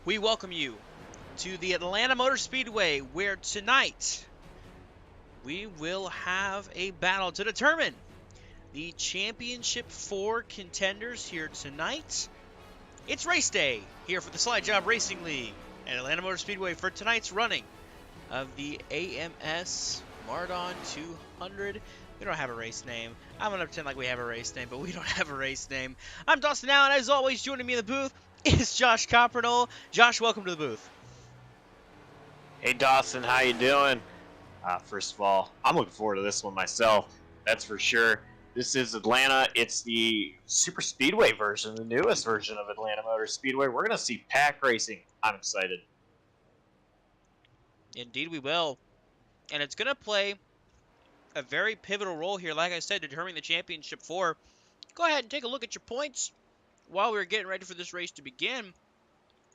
We welcome you to the Atlanta Motor Speedway, where tonight we will have a battle to determine the Championship 4 contenders here tonight. It's race day here for the Jawb Racing League at Atlanta Motor Speedway for tonight's running of the AMS Mardon 200. We don't have a race name. I'm going to pretend like we have a race name, but we don't have a race name. I'm Dawson Allen. As always, joining me in the booth is Josh Coppernoll. Josh, welcome to the booth. Hey Dawson, how you doing? First of all, I'm looking forward to this one myself, that's for sure. This is Atlanta. It's the super speedway version, the newest version of Atlanta Motor Speedway. We're going to see pack racing. I'm excited. Indeed we will. And it's going to play a very pivotal role here, like I said, determining the Championship 4. Go ahead and take a look at your points while we're getting ready for this race to begin.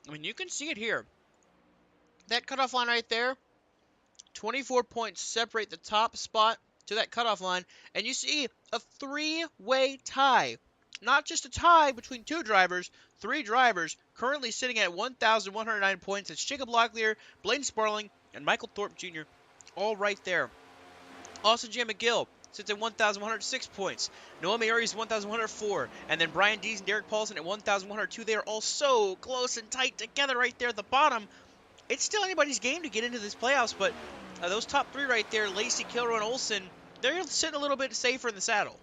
I mean, you can see it here. That cutoff line right there, 24 points separate the top spot to that cutoff line, and you see a three-way tie. Not just a tie between two drivers, three drivers currently sitting at 1,109 points. It's Jacob Locklear, Blaine Sparling, and Michael Thorpe Jr. all right there. Austin J. McGill sits at 1,106 points. Noah Maori 1,104. And then Brian Dees and Derek Paulson at 1,102. They are all so close and tight together right there at the bottom. It's still anybody's game to get into this playoffs, but those top three right there, Lacey, Kilroy, and Olsen, they're sitting a little bit safer in the saddle.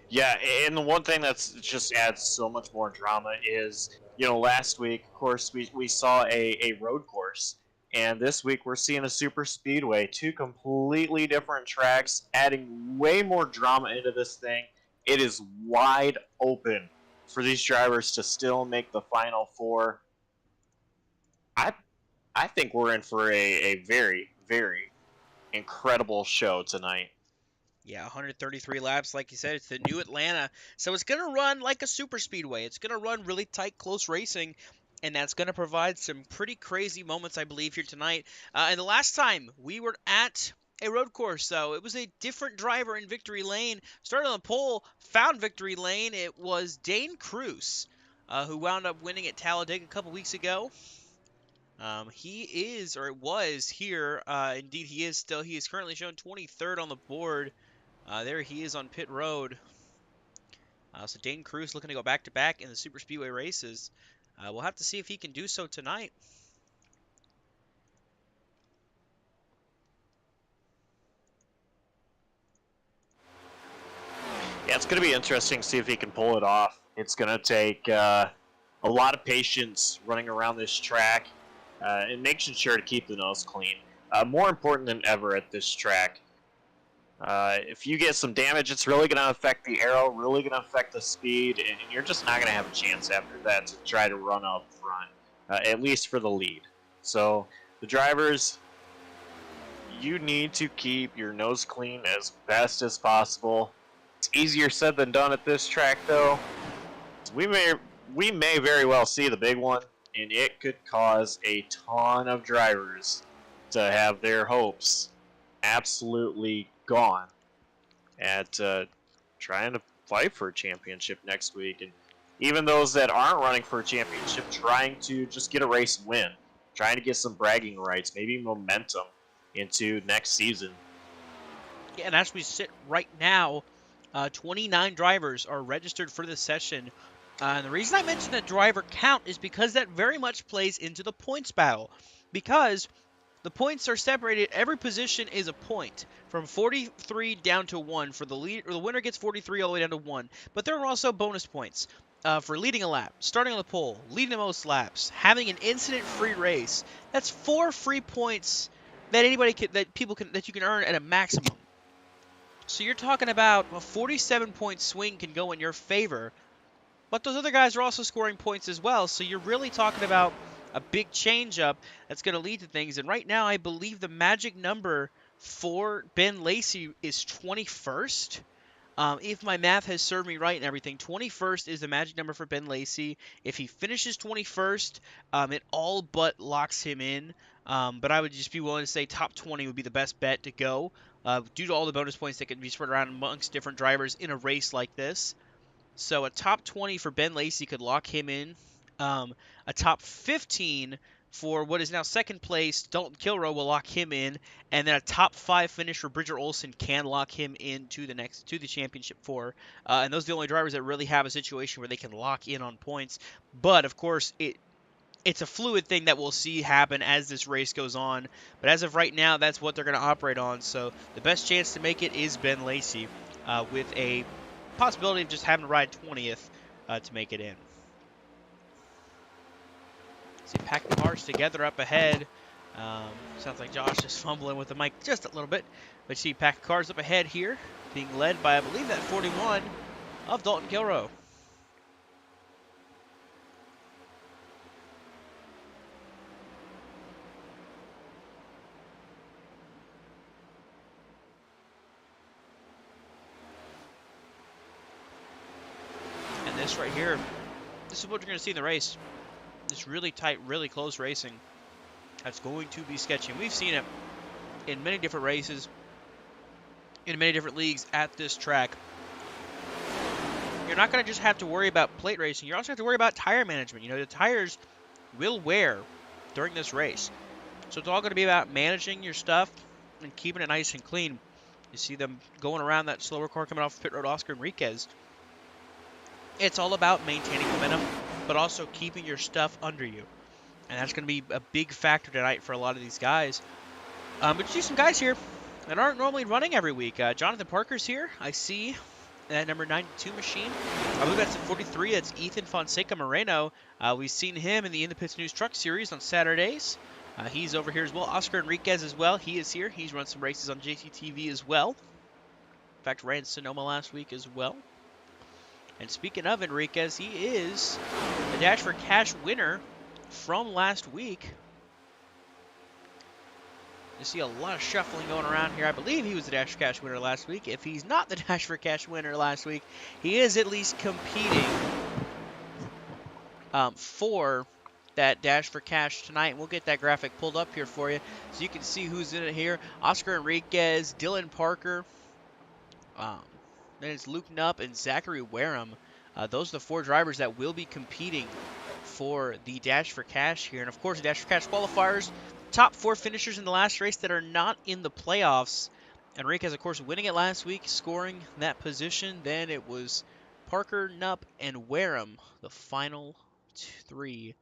Yeah, and the one thing that's just adds so much more drama is, last week, of course, we saw a road course. And this week we're seeing a super speedway, two completely different tracks, adding way more drama into this thing. It is wide open for these drivers to still make the Final Four. I think we're in for a very, very incredible show tonight. Yeah, 133 laps, like you said, it's the new Atlanta. So it's going to run like a super speedway. It's going to run really tight, close racing. And that's going to provide some pretty crazy moments, I believe, here tonight. And the last time we were at a road course, though, it was a different driver in Victory Lane. Started on the pole, found Victory Lane. It was Dane Cruz, who wound up winning at Talladega a couple weeks ago. He is, or it was here. Indeed, he is still. He is currently shown 23rd on the board. There he is on pit road. So Dane Cruz looking to go back-to-back in the super speedway races. We'll have to see if he can do so tonight. Yeah, it's going to be interesting to see if he can pull it off. It's going to take a lot of patience running around this track and making sure to keep the nose clean. More important than ever at this track. If you get some damage, it's really going to affect the aero, really going to affect the speed, and you're just not going to have a chance after that to try to run up front, at least for the lead. So the drivers, you need to keep your nose clean as best as possible. It's easier said than done at this track, though. We may very well see the big one, and it could cause a ton of drivers to have their hopes absolutely gone at trying to fight for a championship next week. And even those that aren't running for a championship, trying to just get a race win, trying to get some bragging rights, maybe momentum into next season. Yeah, and as we sit right now, 29 drivers are registered for this session. And the reason I mentioned that driver count is because that very much plays into the points battle. Because the points are separated. Every position is a point from 43 down to 1 for the lead, or the winner gets 43 all the way down to 1. But there are also bonus points for leading a lap, starting on the pole, leading the most laps, having an incident-free race. That's 4 free points that you can earn at a maximum. So you're talking about a 47-point swing can go in your favor. But those other guys are also scoring points as well. So you're really talking about a big change-up that's going to lead to things. And right now, I believe the magic number for Ben Lacey is 21st. If my math has served me right and everything, 21st is the magic number for Ben Lacey. If he finishes 21st, it all but locks him in. But I would just be willing to say top 20 would be the best bet to go due to all the bonus points that can be spread around amongst different drivers in a race like this. So a top 20 for Ben Lacey could lock him in. A top 15 for what is now second place, Dalton Kilroe, will lock him in, and then a top 5 finish for Bridger Olson can lock him into the championship 4. And those are the only drivers that really have a situation where they can lock in on points. But of course, it's a fluid thing that we'll see happen as this race goes on. But as of right now, that's what they're going to operate on. So the best chance to make it is Ben Lacey, with a possibility of just having to ride 20th to make it in. See, packing cars together up ahead. Sounds like Josh is fumbling with the mic just a little bit. But see, packing cars up ahead here, being led by, I believe, that 41 of Dalton Kilroe. And this right here, this is what you're going to see in the race. This really tight, really close racing. That's going to be sketchy. We've seen it in many different races, in many different leagues at this track. You're not going to just have to worry about plate racing. You also have to worry about tire management. You know, the tires will wear during this race. So it's all going to be about managing your stuff and keeping it nice and clean. You see them going around that slower car coming off pit road, Oscar Enriquez. It's all about maintaining momentum, but also keeping your stuff under you. And that's going to be a big factor tonight for a lot of these guys. But you see some guys here that aren't normally running every week. Jonathan Parker's here. I see that number 92 machine. I believe that's at 43. That's Ethan Fonseca Moreno. We've seen him in the In the Pits News Truck Series on Saturdays. He's over here as well. Oscar Enriquez as well. He is here. He's run some races on JCTV as well. In fact, ran Sonoma last week as well. And speaking of Enriquez, he is the Dash for Cash winner from last week. You see a lot of shuffling going around here. I believe he was the Dash for Cash winner last week. If he's not the Dash for Cash winner last week, he is at least competing for that Dash for Cash tonight. We'll get that graphic pulled up here for you so you can see who's in it here. Oscar Enriquez, Dylan Parker, then it's Luke Knupp and Zachary Wareham. Those are the 4 drivers that will be competing for the Dash for Cash here. And of course, the Dash for Cash qualifiers, top 4 finishers in the last race that are not in the playoffs. Enriquez, of course, winning it last week, scoring that position. Then it was Parker, Knupp, and Wareham, the final 3,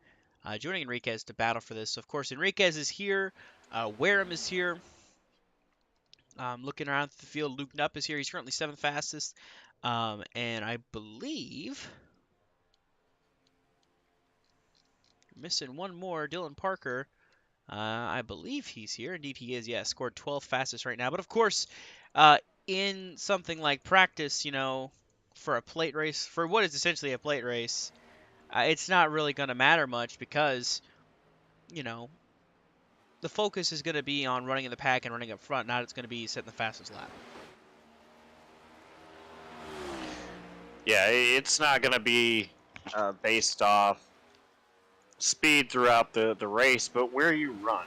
joining Enriquez to battle for this. So, of course, Enriquez is here. Wareham is here. Looking around the field, Luke Knupp is here. He's currently 7th fastest. And I believe missing one more, Dylan Parker. I believe he's here. Indeed, he is. Yeah, scored 12th fastest right now. But of course, in something like practice, you know, for a plate race, for what is essentially a plate race, it's not really going to matter much because, you know, the focus is going to be on running in the pack and running up front, not it's going to be setting the fastest lap. Yeah, it's not going to be based off speed throughout the race, but where you run.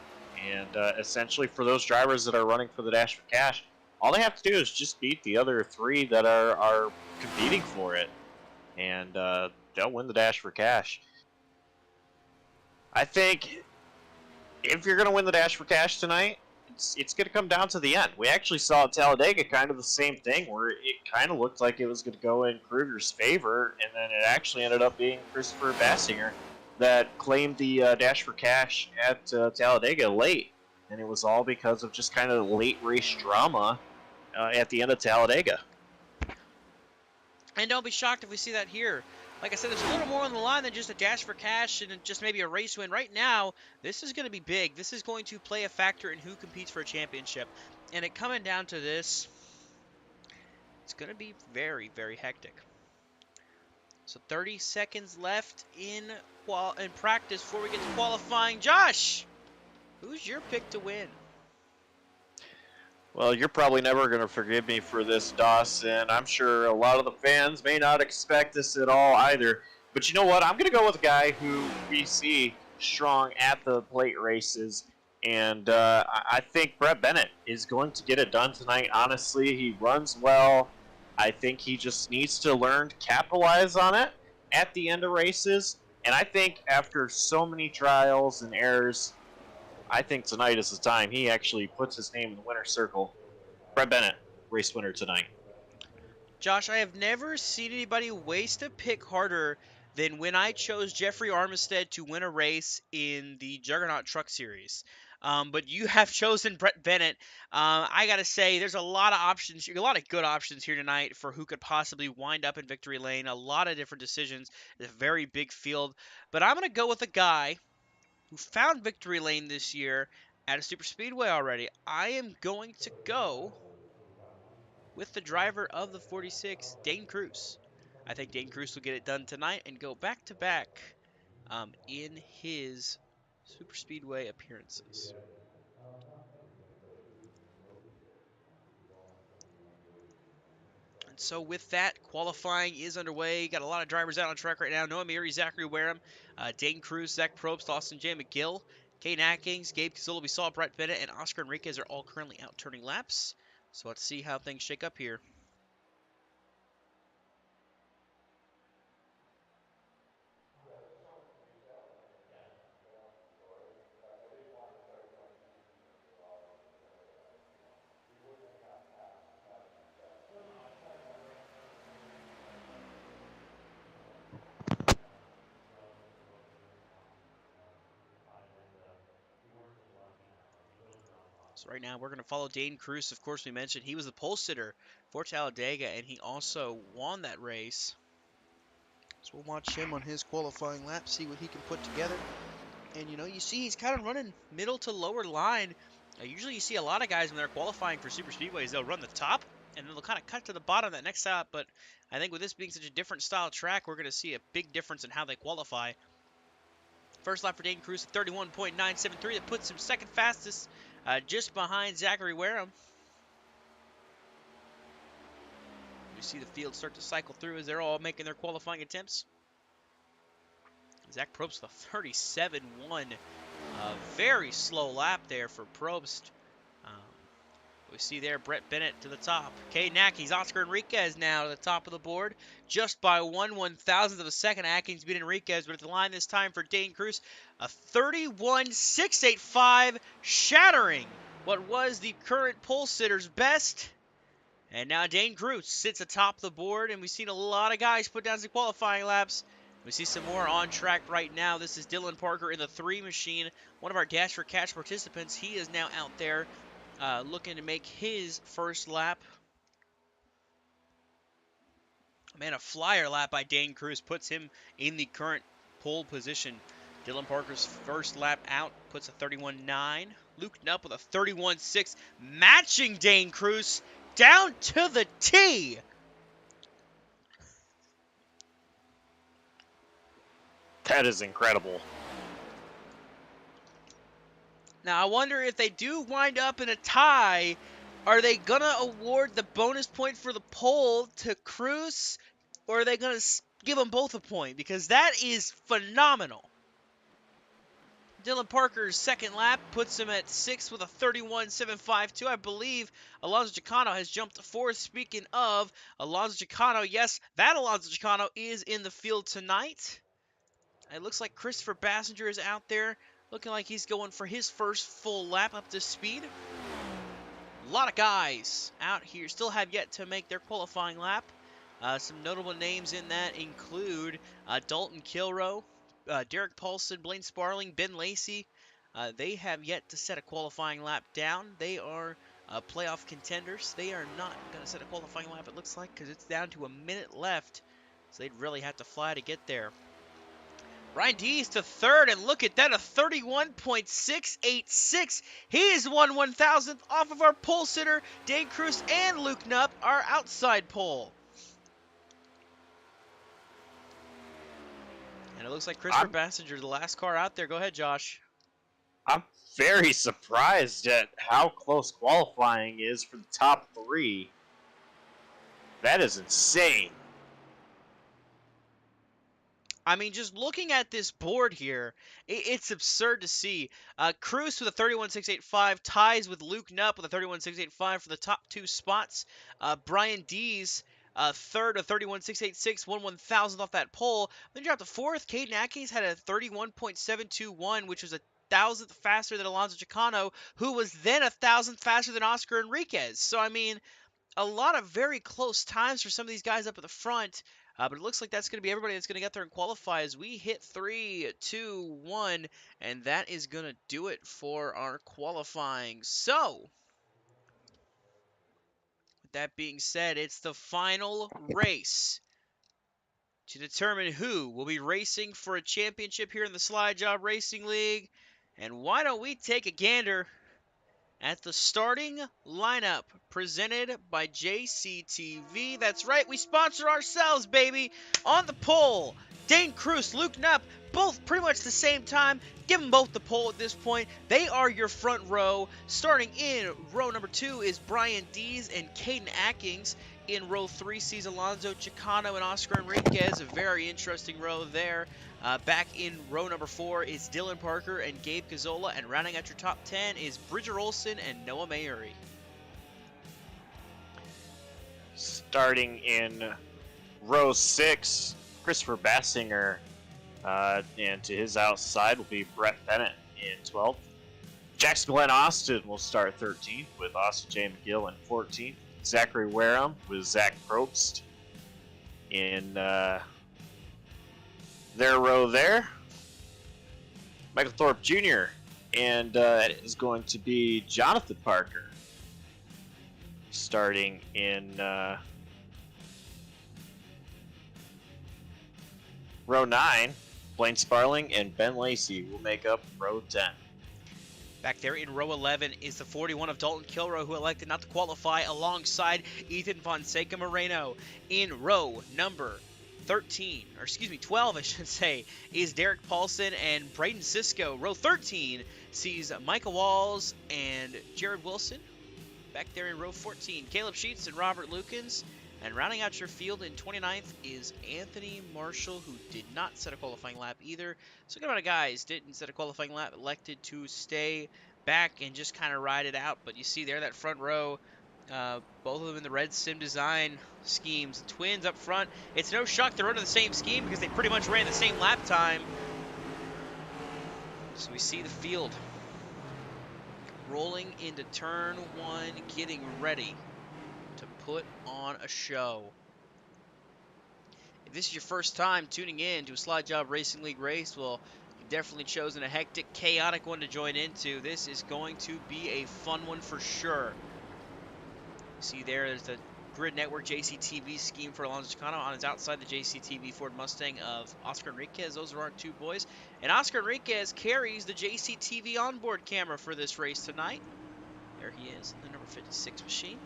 And essentially for those drivers that are running for the Dash for Cash, all they have to do is just beat the other 3 that are competing for it. And they'll win the Dash for Cash. I think if you're going to win the Dash for Cash tonight, it's going to come down to the end. We actually saw at Talladega kind of the same thing, where it kind of looked like it was going to go in Kruger's favor, and then it actually ended up being Christopher Bassinger that claimed the Dash for Cash at Talladega late. And it was all because of just kind of late race drama at the end of Talladega. And don't be shocked if we see that here. Like I said, there's a little more on the line than just a Dash for Cash and just maybe a race win. Right now, this is going to be big. This is going to play a factor in who competes for a championship. And it coming down to this, it's going to be very, very hectic. So 30 seconds left in practice before we get to qualifying. Josh, who's your pick to win? Well, you're probably never going to forgive me for this, Dawson. I'm sure a lot of the fans may not expect this at all either. But you know what? I'm going to go with a guy who we see strong at the plate races. And I think Brett Bennett is going to get it done tonight. Honestly, he runs well. I think he just needs to learn to capitalize on it at the end of races. And I think after so many trials and errors, I think tonight is the time he actually puts his name in the winner's circle. Brett Bennett, race winner tonight. Josh, I have never seen anybody waste a pick harder than when I chose Jeffrey Armistead to win a race in the Juggernaut Truck Series. But you have chosen Brett Bennett. I gotta say, there's a lot of options, a lot of good options here tonight for who could possibly wind up in victory lane. A lot of different decisions. It's a very big field, but I'm gonna go with a guy who found victory lane this year at a super speedway already. I am going to go with the driver of the 46, Dane Cruz. I think Dane Cruz will get it done tonight and go back to back in his super speedway appearances. And so with that, qualifying is underway. Got a lot of drivers out on track right now. Noah Meary, Zachary Wareham, Dane Cruz, Zach Probst, Austin J. McGill, Kane Atkins, Gabe Casillo, we saw Brett Bennett, and Oscar Enriquez are all currently out turning laps. So let's see how things shake up here. So right now we're going to follow Dane Cruz. Of course, we mentioned he was the pole sitter for Talladega, and he also won that race. So we'll watch him on his qualifying lap, see what he can put together. And, you see he's kind of running middle to lower line. Usually you see a lot of guys when they're qualifying for super speedways, they'll run the top, and then they'll kind of cut to the bottom that next lap. But I think with this being such a different style track, we're going to see a big difference in how they qualify. First lap for Dane Cruz at 31.973. That puts him second fastest, just behind Zachary Wareham. We see the field start to cycle through as they're all making their qualifying attempts. Zach Probst, the 37.1. Very slow lap there for Probst. We see there Brett Bennett to the top. Caden Atkins, Oscar Enriquez now to the top of the board. Just by 1/1000th of a second, Atkins beat Enriquez, but at the line this time for Dane Cruz, a 31.685, shattering what was the current pole sitter's best. And now Dane Cruz sits atop the board, and we've seen a lot of guys put down some qualifying laps. We see some more on track right now. This is Dylan Parker in the 3 machine, one of our Dash for Cash participants. He is now out there looking to make his first lap. Man, a flyer lap by Dane Cruz puts him in the current pole position. Dylan Parker's first lap out puts a 31.9. Luke Knupp with a 31.6, matching Dane Cruz down to the T. That is incredible. Now, I wonder if they do wind up in a tie, are they going to award the bonus point for the pole to Cruz, or are they going to give them both a point? Because that is phenomenal. Dylan Parker's second lap puts him at 6th with a 31.752. I believe Alonso Chicano has jumped to 4th. Speaking of Alonso Chicano, yes, that Alonso Chicano is in the field tonight. It looks like Christopher Bassinger is out there, looking like he's going for his first full lap up to speed. A lot of guys out here still have yet to make their qualifying lap. Some notable names in that include Dalton Kilroe, Derek Paulson, Blaine Sparling, Ben Lacey. They have yet to set a qualifying lap down. They are playoff contenders. They are not going to set a qualifying lap, it looks like, because it's down to a minute left. So they'd really have to fly to get there. Ryan Dees to 3rd, and look at that, a 31.686. He is 1/1000th off of our pole sitter, Dane Cruz and Luke Knupp, our outside pole. And it looks like Christopher Bassinger, the last car out there. Go ahead, Josh. I'm very surprised at how close qualifying is for the top 3. That is insane. I mean, just looking at this board here, it's absurd to see. Cruz with a 31.685 ties with Luke Knupp with a 31.685 for the top 2 spots. Brian Dees Third, a 31.686, won 1,000th off that pole. Then dropped to fourth. Caden Atkins had a 31.721, which was a 1,000th faster than Alonso Chicano, who was then a 1,000th faster than Oscar Enriquez. So, I mean, a lot of very close times for some of these guys up at the front. But it looks like that's going to be everybody that's going to get there and qualify as we hit 3, 2, 1, and that is going to do it for our qualifying. So, with that being said, it's the final race to determine who will be racing for a championship here in the Slide Job Racing League. And why don't we take a gander at the starting lineup presented by JCTV. That's right, we sponsor ourselves, baby. On the pole, Dane Cruz, Luke Knupp, both pretty much the same time. Give them both the pole at this point. They are your front row. Starting in row number 2 is Brian Dees and Caden Atkins. In row 3 sees Alonso Chicano and Oscar Enriquez. A very interesting row there. Back in row number 4 is Dylan Parker and Gabe Cazzola, and rounding out your top 10 is Bridger Olson and Noah Mayuri. Starting in row 6, Christopher Bassinger, and to his outside will be Brett Bennett in 12th. Jackson Glenn Austin will start 13th with Austin J. McGill in 14th. Zachary Wareham with Zach Probst in their row there. Michael Thorpe Jr. and it is going to be Jonathan Parker starting in row 9. Blaine Sparling and Ben Lacey will make up row 10. Back there in row 11 is the 41 of Dalton Kilrow, who elected not to qualify alongside Ethan Fonseca Moreno. In row number 12, I should say, is Derek Paulson and Braden Cisco. Row 13 sees Michael Walls and Jared Wilson. Back there in row 14, Caleb Sheets and Robert Lukens. And rounding out your field in 29th is Anthony Marshall, who did not set a qualifying lap either. So a good amount of guys didn't set a qualifying lap, elected to stay back and just kind of ride it out. But you see there, that front row, both of them in the red sim design schemes. The twins up front, it's no shock they're under the same scheme because they pretty much ran the same lap time. So we see the field rolling into turn 1, getting ready to put on a show. If this is your first time tuning in to a Slide Job Racing League race, well, you've definitely chosen a hectic, chaotic one to join into. This is going to be a fun one for sure. See there's the Grid Network JCTV scheme for Alonso Chicano. On his outside, the JCTV Ford Mustang of Oscar Enriquez. Those are our two boys. And Oscar Enriquez carries the JCTV onboard camera for this race tonight. There he is, the number 56 machine.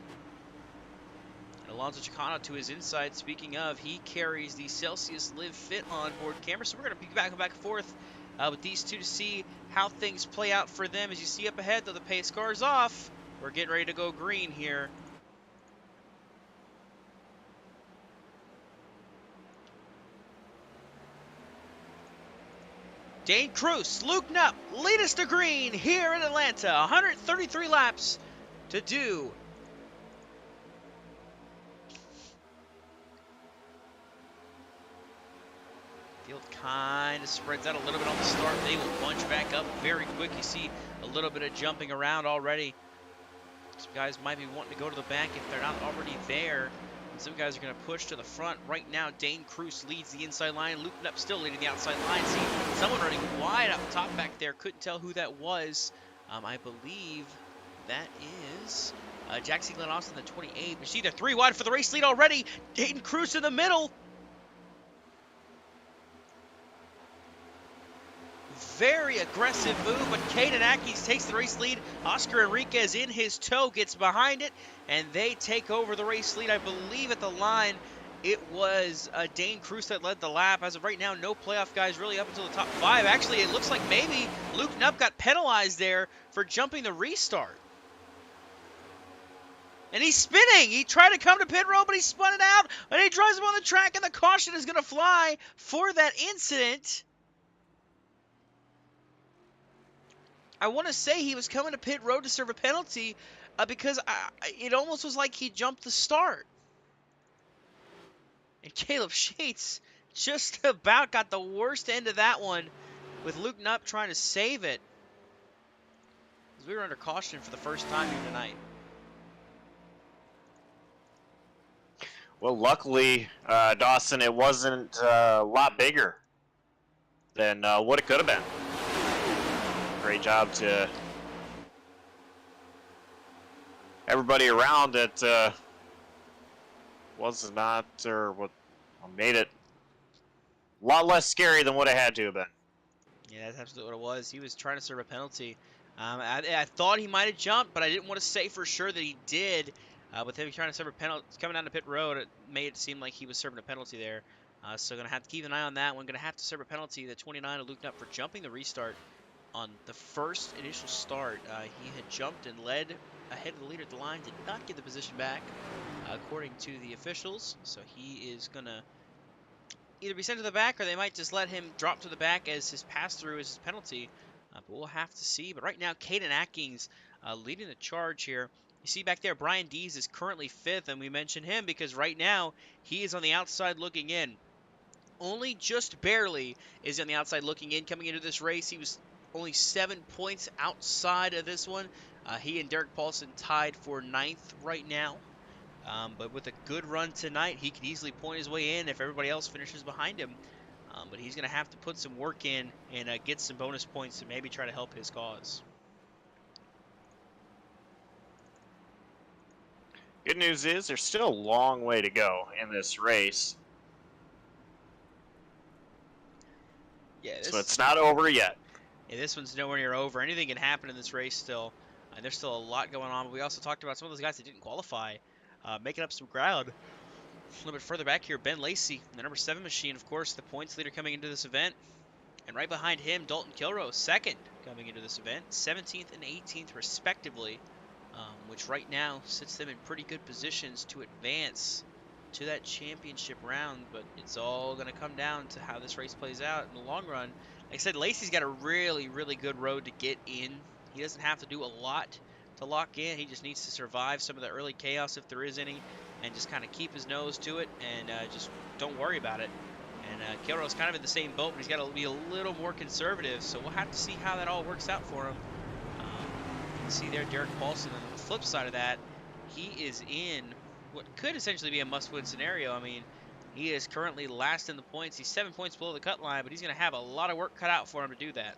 Alonso Chicano to his inside. Speaking of, he carries the Celsius Live Fit onboard camera. So we're going to be back and forth with these two to see how things play out for them. As you see up ahead, though, the pace car's off. We're getting ready to go green here. Dane Cruz, Luke Knupp, lead us to green here in Atlanta. 133 laps to do. Field kind of spreads out a little bit on the start. They will bunch back up very quick. You see a little bit of jumping around already. Some guys might be wanting to go to the back if they're not already there. And some guys are going to push to the front. Right now, Dane Cruz leads the inside line. Luke Knupp still leading the outside line. See someone running wide up top back there. Couldn't tell who that was. I believe that is Jackson Glenn Austin, the 28. You see they're 3 wide for the race lead already. Dane Cruz in the middle. Very aggressive move, but Caden Atkins takes the race lead. Oscar Enriquez in his tow gets behind it, and they take over the race lead. I believe at the line it was Dane Cruz that led the lap. As of right now, no playoff guys really up until the top 5. Actually, it looks like maybe Luke Knupp got penalized there for jumping the restart. And he's spinning. He tried to come to pit road, but he spun it out, and he drives him on the track, and the caution is going to fly for that incident. I want to say he was coming to pit road to serve a penalty because it almost was like he jumped the start. And Caleb Sheets just about got the worst end of that one with Luke Nupp trying to save it. As we were under caution for the first time here tonight. Well, luckily, Dawson, it wasn't a lot bigger than what it could have been. Great job to everybody around that was not, or what made it a lot less scary than what it had to have been. Yeah, that's absolutely what it was. He was trying to serve a penalty. I thought he might have jumped, but I didn't want to say for sure that he did. With him trying to serve a penalty, coming down to pit road, it made it seem like he was serving a penalty there. So going to have to keep an eye on that one. Going to have to serve a penalty, the 29 of Luke Nupp, for jumping the restart on the first initial start. He had jumped and led ahead of the leader at the line, did not get the position back, according to the officials. So he is going to either be sent to the back, or they might just let him drop to the back as his pass-through is his penalty. But we'll have to see. But right now, Caden Atkins leading the charge here. You see back there, Brian Dees is currently 5th, and we mention him because right now he is on the outside looking in. Only just barely is on the outside looking in coming into this race. He was only 7 points outside of this one. He and Derek Paulson tied for 9th right now. But with a good run tonight, he could easily point his way in if everybody else finishes behind him. But he's going to have to put some work in and get some bonus points to maybe try to help his cause. Good news is there's still a long way to go in this race. Yeah, so it's not over yet. Yeah, this one's nowhere near over. Anything can happen in this race still. There's still a lot going on. But we also talked about some of those guys that didn't qualify, making up some ground. A little bit further back here, Ben Lacey, the number 7 machine, of course, the points leader coming into this event. And right behind him, Dalton Kilrose, 2nd coming into this event, 17th and 18th respectively, which right now sits them in pretty good positions to advance to that championship round. But it's all going to come down to how this race plays out in the long run. Like I said, Lacey's got a really, really good road to get in. He doesn't have to do a lot to lock in. He just needs to survive some of the early chaos, if there is any, and just kind of keep his nose to it and just don't worry about it. And Kilro's kind of in the same boat, but he's got to be a little more conservative. So we'll have to see how that all works out for him. You can see there Derek Paulson on the flip side of that. He is in what could essentially be a must-win scenario. I mean, he is currently last in the points. He's 7 points below the cut line, but he's going to have a lot of work cut out for him to do that.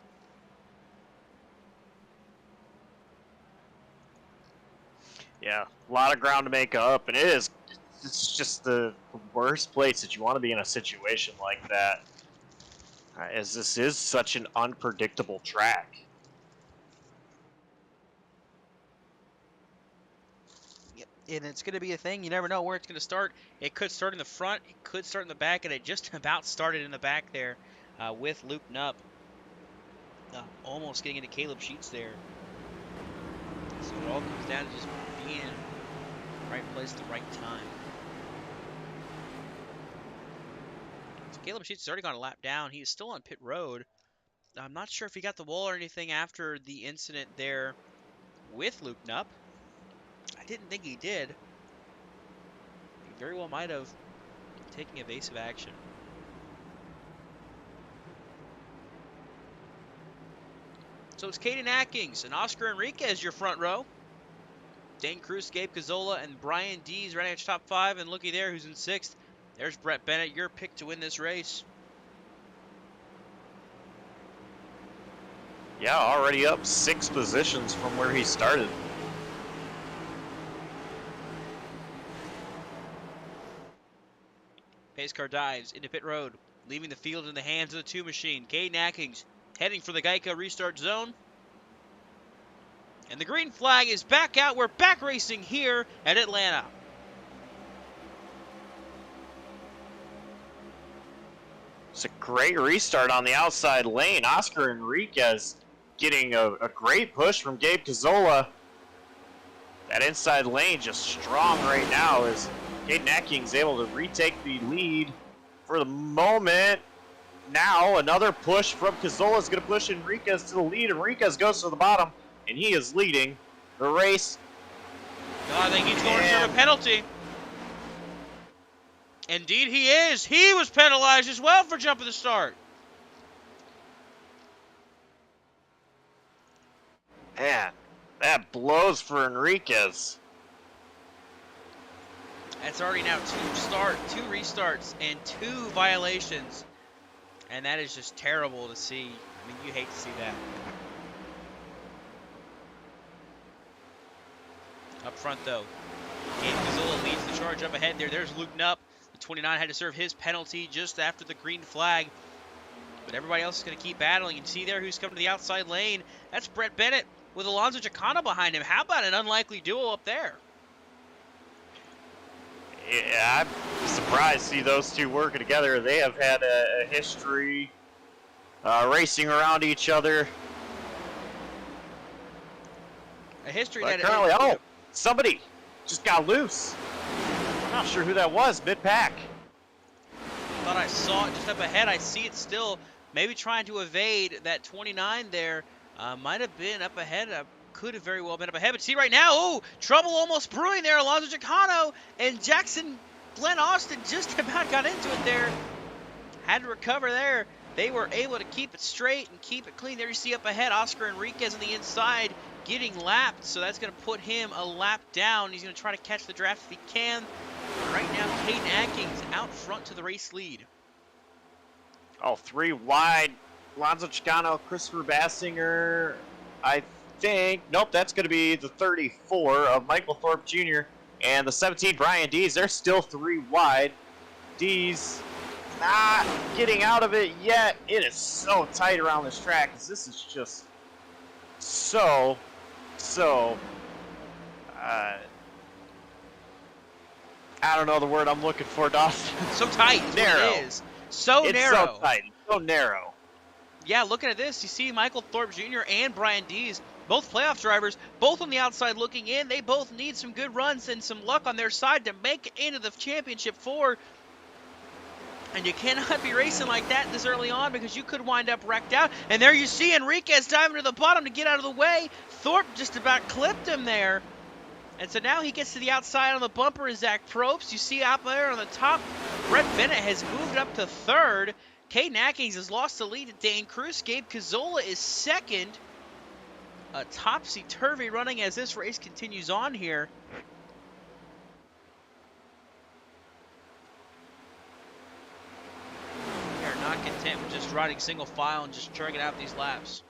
Yeah, a lot of ground to make up, and it's just the worst place that you want to be in a situation like that, as this is such an unpredictable track. Yep, and it's going to be a thing. You never know where it's going to start. It could start in the front, it could start in the back, and it just about started in the back there with Luke Nupp. Almost getting into Caleb Sheets there. So it all comes down to just being in the right place at the right time. So Caleb Sheets has already gone a lap down. He is still on pit road. I'm not sure if he got the wall or anything after the incident there with Luke Nupp. I didn't think he did. He very well might have taken evasive action. So it's Caden Atkins and Oscar Enriquez, your front row. Dane Cruz, Gabe Cazzola, and Brian Dees running at top 5. And looky there, who's in 6th. There's Brett Bennett, your pick to win this race. Yeah, already up 6 positions from where he started. Pace car dives into pit road, leaving the field in the hands of the 2 machine. Caden Atkins heading for the Geico restart zone. And the green flag is back out. We're back racing here at Atlanta. It's a great restart on the outside lane. Oscar Enriquez getting a great push from Gabe Cazzola. That inside lane just strong right now as Caden Atkins able to retake the lead for the moment. Now another push from Cazzola is going to push Enriquez to the lead. Enriquez goes to the bottom, and he is leading the race. I think he's going to serve a penalty. Indeed he is. He was penalized as well for jumping the start. Man, that blows for Enriquez. That's already now two restarts, and 2 violations. And that is just terrible to see. I mean, you hate to see that. Up front, though, Gabe Gazzola leads the charge up ahead there. There's Luke Nupp. The 29 had to serve his penalty just after the green flag. But everybody else is going to keep battling. And see there who's coming to the outside lane. That's Brett Bennett with Alonso Chicano behind him. How about an unlikely duo up there? Yeah, I'm surprised to see those two working together. They have had a history racing around each other. A history But that... currently, somebody just got loose. I'm not sure who that was, mid-pack. Thought I saw it just up ahead. I see it still. Maybe trying to evade that 29 there. Might have been up ahead. Could have very well been up ahead. But see right now, oh, trouble almost brewing there. Alonso Chicano and Jackson Glenn Austin just about got into it there. Had to recover there. They were able to keep it straight and keep it clean. There you see up ahead, Oscar Enriquez on the inside getting lapped. So that's going to put him a lap down. He's going to try to catch the draft if he can. Right now, Caden Atkins out front to the race lead. Oh, 3 wide. Alonso Chicano, Christopher Bassinger, I think. Nope, that's going to be the 34 of Michael Thorpe Jr. And the 17, Brian Dees. They're still 3 wide. Dees not getting out of it yet. It is so tight around this track because this is just so I don't know the word I'm looking for, Dawson. So tight is narrow. what it is. So It's narrow. so tight. So narrow. Yeah, looking at this, you see Michael Thorpe Jr. and Brian Dees, both playoff drivers, both on the outside looking in. They both need some good runs and some luck on their side to make it into the championship 4. And you cannot be racing like that this early on because you could wind up wrecked out. And there you see Enriquez diving to the bottom to get out of the way. Thorpe just about clipped him there. And so now he gets to the outside on the bumper is Zach Probst. You see out there on the top, Brett Bennett has moved up to 3rd. Caden Atkins has lost the lead to Dane Cruz. Gabe Gazzola is 2nd. A topsy-turvy running as this race continues on here. They are not content with just riding single file and just chugging out these laps.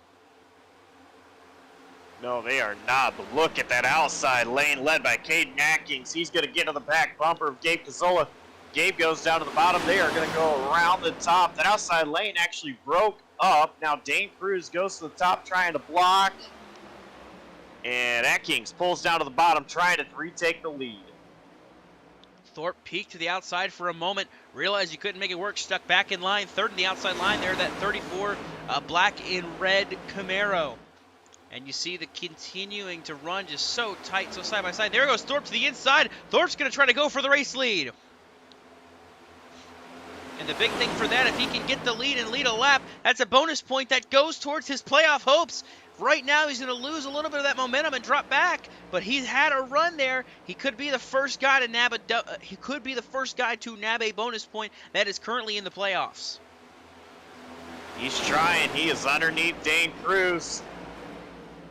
No, they are not. But look at that outside lane led by Caden Atkins. He's going to get to the back bumper of Gabe Gazzola. Gabe goes down to the bottom. They are going to go around the top. That outside lane actually broke up. Now Dane Cruz goes to the top trying to block. And Atkins pulls down to the bottom trying to retake the lead. Thorpe peeked to the outside for a moment, realized he couldn't make it work, stuck back in line, 3rd in the outside line there, that 34 black and red Camaro. And you see the continuing to run just so tight, so side by side. There goes Thorpe to the inside. Thorpe's going to try to go for the race lead. And the big thing for that, if he can get the lead and lead a lap, that's a bonus point that goes towards his playoff hopes. Right now, he's going to lose a little bit of that momentum and drop back, but he's had a run there. He could be the first guy to nab a bonus point that is currently in the playoffs. He's trying. He is underneath Dane Cruz.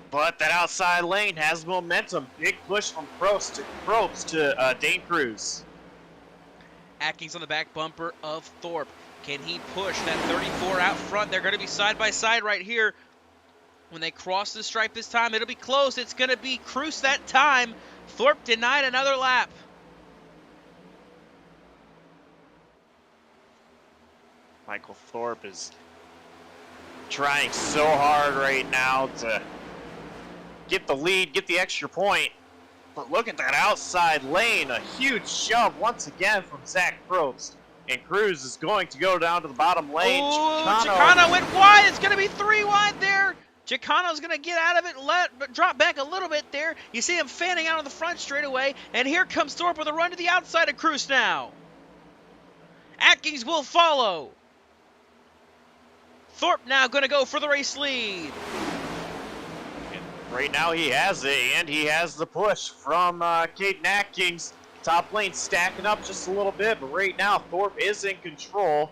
But that outside lane has momentum. Big push from Probst to Dane Cruz. Atkins on the back bumper of Thorpe. Can he push that 34 out front? They're going to be side by side right here. When they cross the stripe this time, it'll be close. It's going to be Cruz that time. Thorpe denied another lap. Michael Thorpe is trying so hard right now to get the lead, get the extra point. But look at that outside lane. A huge shove once again from Zach Probst. And Cruz is going to go down to the bottom lane. Chicano went wide. It's going to be 3 wide there. Chicano's going to get out of it and drop back a little bit there. You see him fanning out on the front straightaway. And here comes Thorpe with a run to the outside of Cruz now. Atkins will follow. Thorpe now going to go for the race lead. Right now he has it, and he has the push from Caden Atkins. Top lane stacking up just a little bit, but right now Thorpe is in control.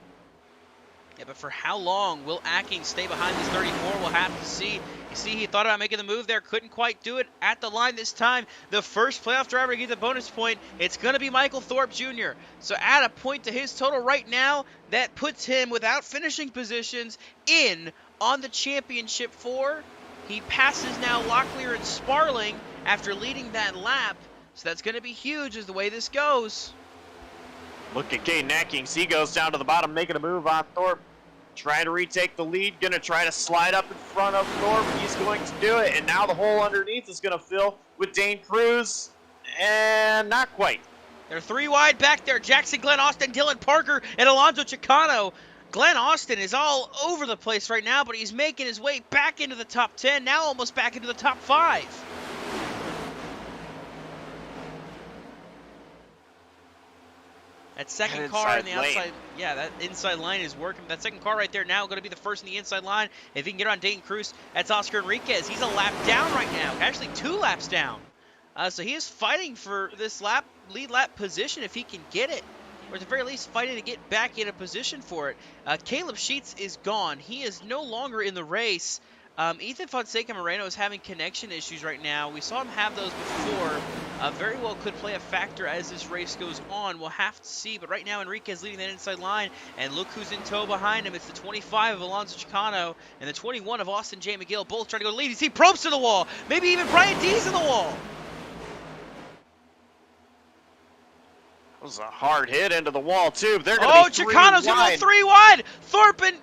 Yeah, but for how long will Acking stay behind this 34? We'll have to see. You see, he thought about making the move there, couldn't quite do it at the line this time. The first playoff driver to get the bonus point, it's going to be Michael Thorpe Jr. So add a point to his total right now. That puts him, without finishing positions, in on the championship 4. He passes now Locklear and Sparling after leading that lap. So that's going to be huge as the way this goes. Look at Caden Atkins. He goes down to the bottom, making a move on Thorpe. Trying to retake the lead. Going to try to slide up in front of Thorpe. He's going to do it. And now the hole underneath is going to fill with Dane Cruz. And not quite. They're 3 wide back there. Jackson, Glenn Austin, Dylan Parker, and Alonzo Chicano. Glenn Austin is all over the place right now, but he's making his way back into the top 10. Now almost back into the top 5. That second car in the outside, yeah, that inside line is working. That second car right there now going to be the first in the inside line. If he can get on Dayton Cruz, that's Oscar Enriquez. He's a lap down right now, actually 2 laps down. So he is fighting for this lead lap position if he can get it, or at the very least fighting to get back in a position for it. Caleb Sheets is gone. He is no longer in the race. Ethan Fonseca Moreno is having connection issues right now. We saw him have those before. Very well could play a factor as this race goes on. We'll have to see. But right now, Enriquez leading that inside line. And look who's in tow behind him. It's the 25 of Alonso Chicano and the 21 of Austin J. McGill. Both trying to go to lead. You see Probst to the wall. Maybe even Brian D's in the wall. That was a hard hit into the wall, too. They're Chicano's going to go 3 wide. Thorpe and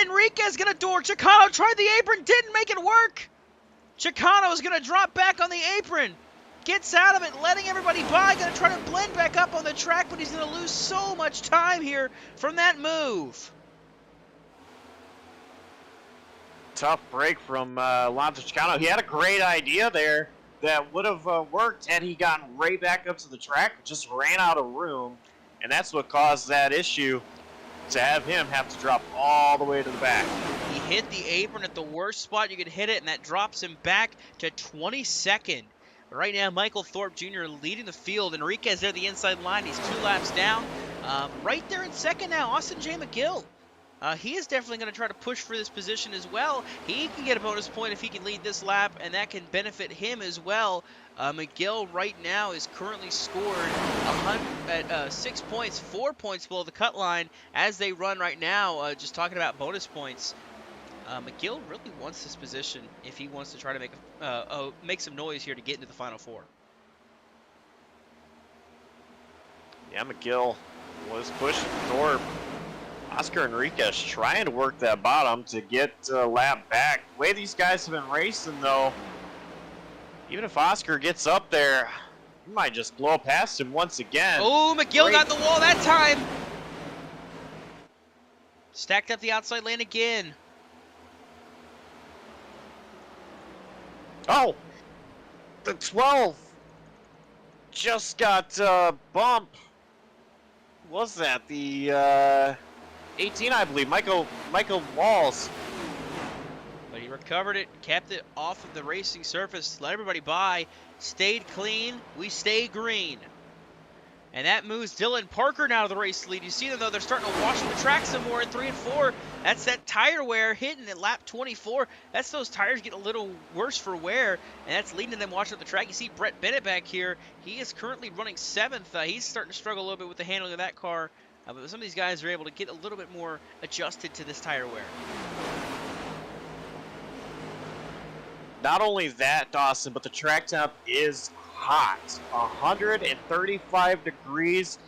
Enriquez going to door. Chicano tried the apron. Didn't make it work. Chicano is going to drop back on the apron. Gets out of it, letting everybody by. Going to try to blend back up on the track, but he's going to lose so much time here from that move. Tough break from Alonso Chicano. He had a great idea there that would have worked had he gotten right back up to the track, but just ran out of room. And that's what caused that issue, to have him have to drop all the way to the back. He hit the apron at the worst spot you could hit it, and that drops him back to 22nd. Right now, Michael Thorpe Jr. leading the field. Enriquez there, the inside line. He's 2 laps down. Right there in second now, Austin J. McGill. He is definitely going to try to push for this position as well. He can get a bonus point if he can lead this lap, and that can benefit him as well. McGill right now is currently scored at 6 points, 4 points below the cut line as they run right now. Just talking about bonus points. McGill really wants this position if he wants to try to make some noise here to get into the Final 4. Yeah, McGill was pushing Thorpe. Oscar Enriquez trying to work that bottom to get a lap back. The way these guys have been racing, though, even if Oscar gets up there, he might just blow past him once again. Oh, McGill got in the wall that time. Stacked up the outside lane again. Oh, the 12 just got bumped. What was that? The 18, I believe. Michael Walls. But he recovered it, kept it off of the racing surface, let everybody by, stayed clean, we stay green. And that moves Dylan Parker now to the race lead. You see them, though, they're starting to wash the track some more in 3 and 4. That's that tire wear hitting at lap 24. That's those tires getting a little worse for wear, and that's leading to them washing up the track. You see Brett Bennett back here. He is currently running 7th. He's starting to struggle a little bit with the handling of that car. But some of these guys are able to get a little bit more adjusted to this tire wear. Not only that, Dawson, but the track temp is hot. 135 degrees.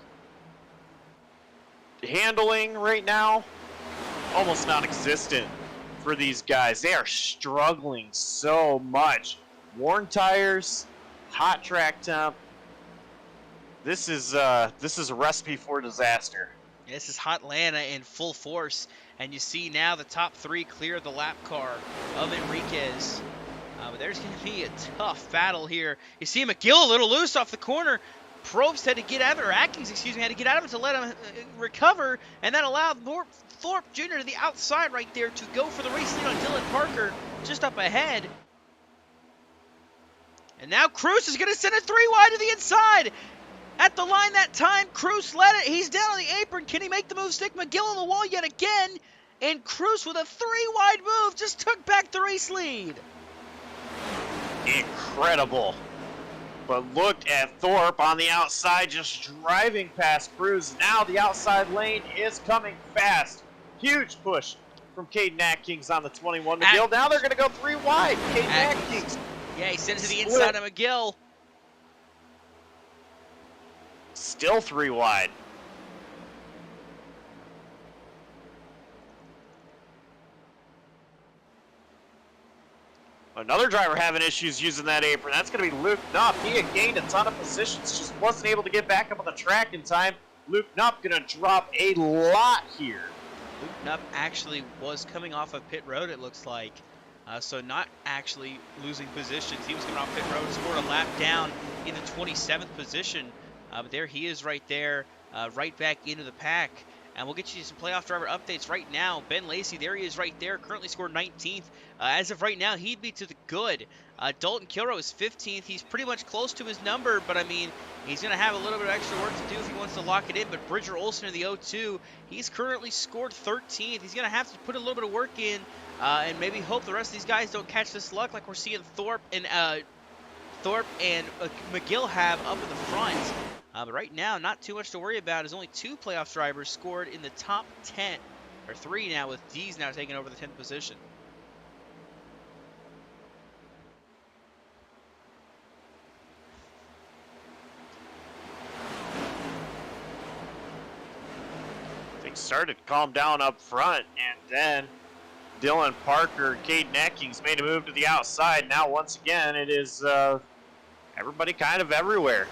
Handling right now, almost non-existent for these guys. They are struggling so much. Worn tires, hot track temp. This is a recipe for disaster. This is Hot Atlanta in full force, and you see now the top 3 clear the lap car of Enriquez. But there's going to be a tough battle here. You see McGill a little loose off the corner. Probst had to get out of it, or Atkins, excuse me, had to get out of it to let him recover, and that allowed Thorpe Jr. to the outside right there to go for the race lead on Dylan Parker just up ahead. And now Cruz is going to send it 3 wide to the inside. at the line that time. Cruz led it. He's down on the apron. Can he make the move? Stick McGill on the wall yet again. And Cruz with a 3-wide move just took back the race lead. Incredible. But look at Thorpe on the outside just driving past Cruz. Now the outside lane is coming fast. Huge push from Caden Atkins on the 21 McGill. Now they're going to go 3 wide. Caden Atkins. Yeah, he sent it to the inside of McGill. Still 3 wide. Another driver having issues using that apron. That's going to be Luke Knupp. He had gained a ton of positions, just wasn't able to get back up on the track in time. Luke Knupp going to drop a lot here. Luke Knupp actually was coming off of pit road, it looks like. So not actually losing positions. He was coming off pit road, scored a lap down in the 27th position. But there he is right there, right back into the pack. And we'll get you some playoff driver updates right now. Ben Lacey, there he is right there, currently scored 19th. As of right now, he'd be to the good. Dalton Kilrow is 15th. He's pretty much close to his number, but I mean, he's going to have a little bit of extra work to do if he wants to lock it in. But Bridger Olsen in the 0-2, he's currently scored 13th. He's going to have to put a little bit of work in and maybe hope the rest of these guys don't catch this luck like we're seeing Thorpe and McGill have up in the front. But right now, not too much to worry about, as only 2 playoff drivers scored in the top 10, or 3 now, with D's now taking over the 10th position. Things started to calm down up front, and then Dylan Parker, Caden Atkins made a move to the outside. Now, once again, it is everybody kind of everywhere.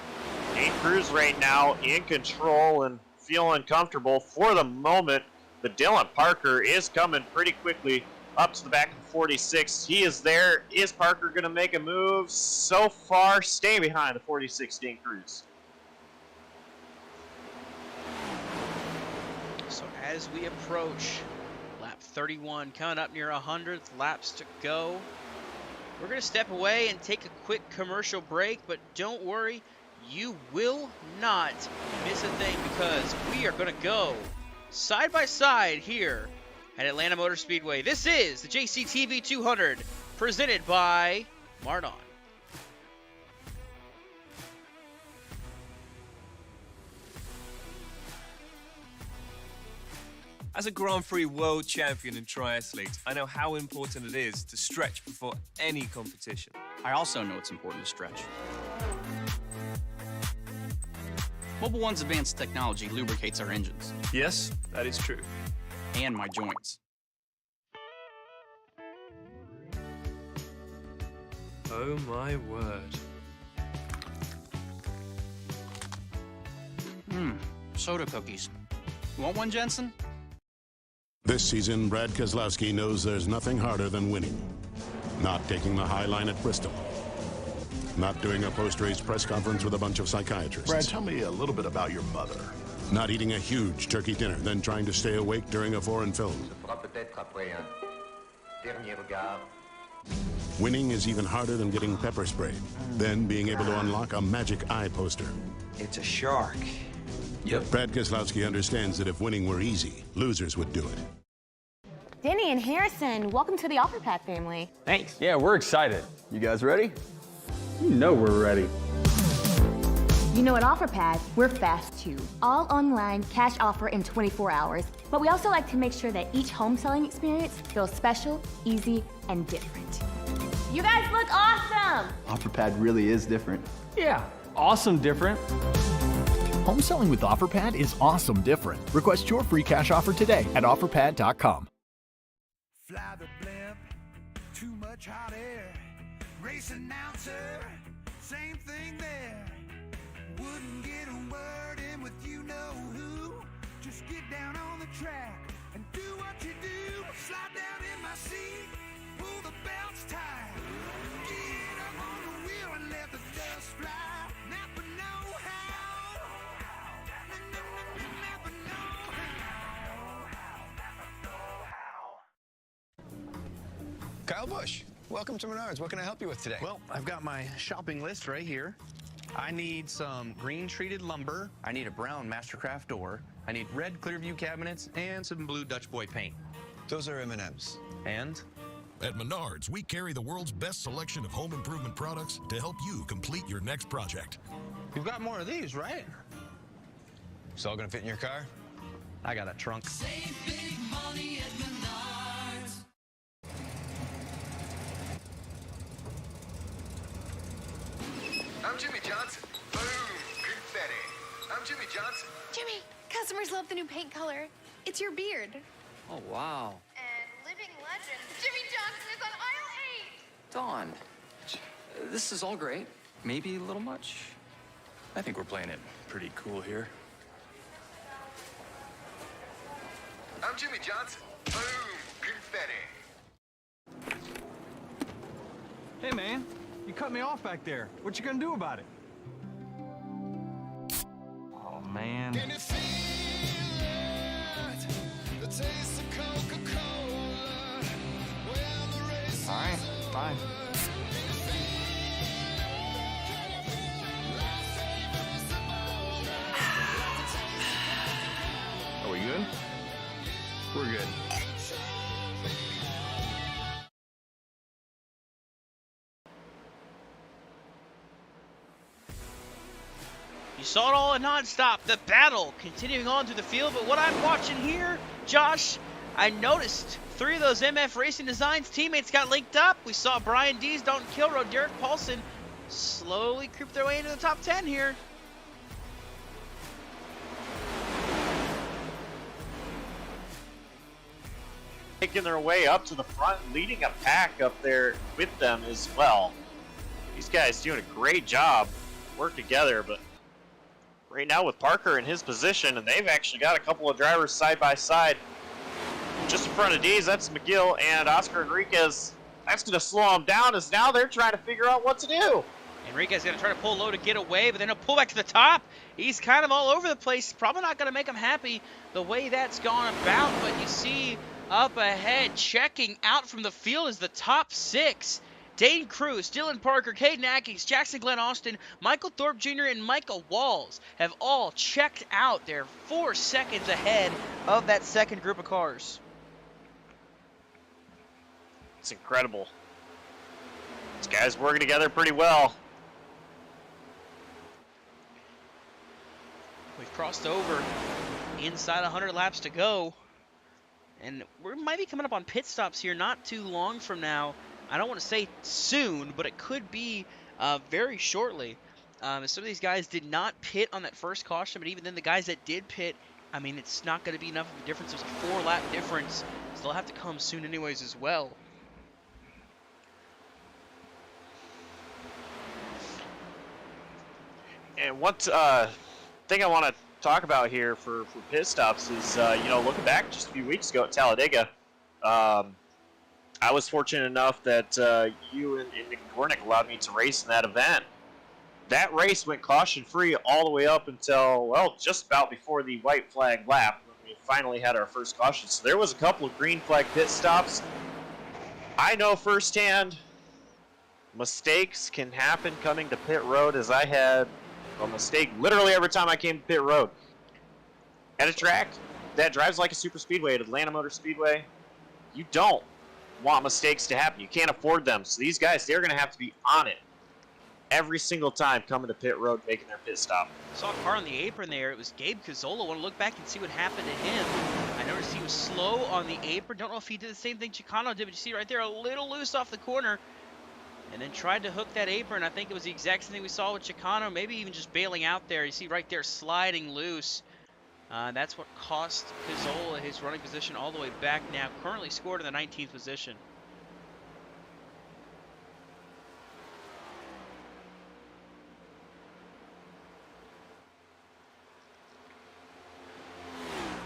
Nate Cruz right now in control and feeling comfortable for the moment. But Dylan Parker is coming pretty quickly up to the back of 46. He is there. Is Parker going to make a move? So far, staying behind the 46 Nate Cruz. So as we approach lap 31, coming up near 100 laps to go, we're going to step away and take a quick commercial break, but don't worry, you will not miss a thing, because we are going to go side by side here at Atlanta Motor Speedway. This is the JCTV 200 presented by Mardon. As a Grand Prix world champion in triathletes, I know how important it is to stretch before any competition. I also know it's important to stretch. Mobil 1's advanced technology lubricates our engines. Yes, that is true. And my joints. Oh my word. Soda cookies. You want one, Jensen? This season, Brad Keselowski knows there's nothing harder than winning. Not taking the high line at Bristol. Not doing a post-race press conference with a bunch of psychiatrists. Brad, tell me a little bit about your mother. Not eating a huge turkey dinner, then trying to stay awake during a foreign film. Winning is even harder than getting pepper sprayed. Then being able to unlock a magic eye poster. It's a shark. Yep. Brad Keselowski understands that if winning were easy, losers would do it. Denny and Harrison, welcome to the OfferPad family. Thanks. Yeah, we're excited. You guys ready? You know we're ready. You know, at OfferPad, we're fast too. All online, cash offer in 24 hours. But we also like to make sure that each home selling experience feels special, easy, and different. You guys look awesome! OfferPad really is different. Yeah, awesome different. Home selling with OfferPad is awesome different. Request your free cash offer today at OfferPad.com. Fly the blimp, too much hot air. Race announcer, same thing there. Wouldn't get a word in with you know who. Just get down on the track and do what you do. Slide down in my seat, pull the belts tight. Get up on the wheel and let the dust fly. Never know how. Never know Kyle Busch, welcome to Menards. What can I help you with today? Well, I've got my shopping list right here. I need some green treated lumber. I need a brown Mastercraft door. I need red Clearview cabinets and some blue Dutch Boy paint. Those are M&Ms. And At Menards, we carry the world's best selection of home improvement products to help you complete your next project. you've got more of these, right? It's all gonna fit in your car? I got a trunk. Save big money at Menards. I'm Jimmy Johnson. Boom, confetti. I'm Jimmy Johnson. Jimmy, customers love the new paint color. It's your beard. Oh, wow. And living legend, Jimmy Johnson is on aisle 8. Dawn, this is all great. Maybe a little much. I think we're playing it pretty cool here. I'm Jimmy Johnson. Boom, confetti. Hey, man, you cut me off back there. What you gonna do about it? Oh, man. Can you feel it? The taste of Coca-Cola. When the race All right, is over. fine. Are we good? We're good. You saw it all in nonstop. The battle continuing on through the field. But what I'm watching here, Josh, I noticed 3 of those MF Racing Designs teammates got linked up. We saw Brian Dees, Dalton Kilroe, Derek Paulson slowly creep their way into the top 10 here. Making their way up to the front, leading a pack up there with them as well. These guys doing a great job, work together, but right now with Parker in his position, and they've actually got a couple of drivers side by side. Just in front of Dees, that's McGill and Oscar Enriquez. That's going to slow them down as now they're trying to figure out what to do. Enriquez going to try to pull low to get away, but then he'll pull back to the top. He's kind of all over the place. Probably not going to make him happy the way that's gone about, but you see up ahead, checking out from the field is the top 6. Dane Cruz, Dylan Parker, Caden Atkins, Jackson Glenn Austin, Michael Thorpe Jr., and Michael Walls have all checked out. They're 4 seconds ahead of that second group of cars. It's incredible. These guys working together pretty well. We've crossed over inside 100 laps to go. And we might be coming up on pit stops here not too long from now. I don't want to say soon, but it could be very shortly. Some of these guys did not pit on that first caution, but even then the guys that did pit, I mean, it's not going to be enough of a difference. There's a 4-lap difference. So they'll have to come soon anyways as well. And one thing I want to talk about here for pit stops is, looking back just a few weeks ago at Talladega, I was fortunate enough that you and Nick Gornick allowed me to race in that event. That race went caution-free all the way up until, well, just about before the white flag lap when we finally had our first caution. So there was a couple of green flag pit stops. I know firsthand mistakes can happen coming to pit road, as I had a mistake literally every time I came to pit road. At a track that drives like a super speedway at Atlanta Motor Speedway, you don't want mistakes to happen. You can't afford them. So these guys, they're going to have to be on it every single time coming to pit road, making their pit stop. Saw a car on the apron there. It was Gabe Cazzola. Want to look back and see what happened to him. I noticed he was slow on the apron. Don't know if he did the same thing Chicano did, but you see right there, a little loose off the corner. And then tried to hook that apron. I think it was the exact same thing we saw with Chicano, maybe even just bailing out there. You see right there, sliding loose. That's what cost Cazzola his running position all the way back now. Currently scored in the 19th position.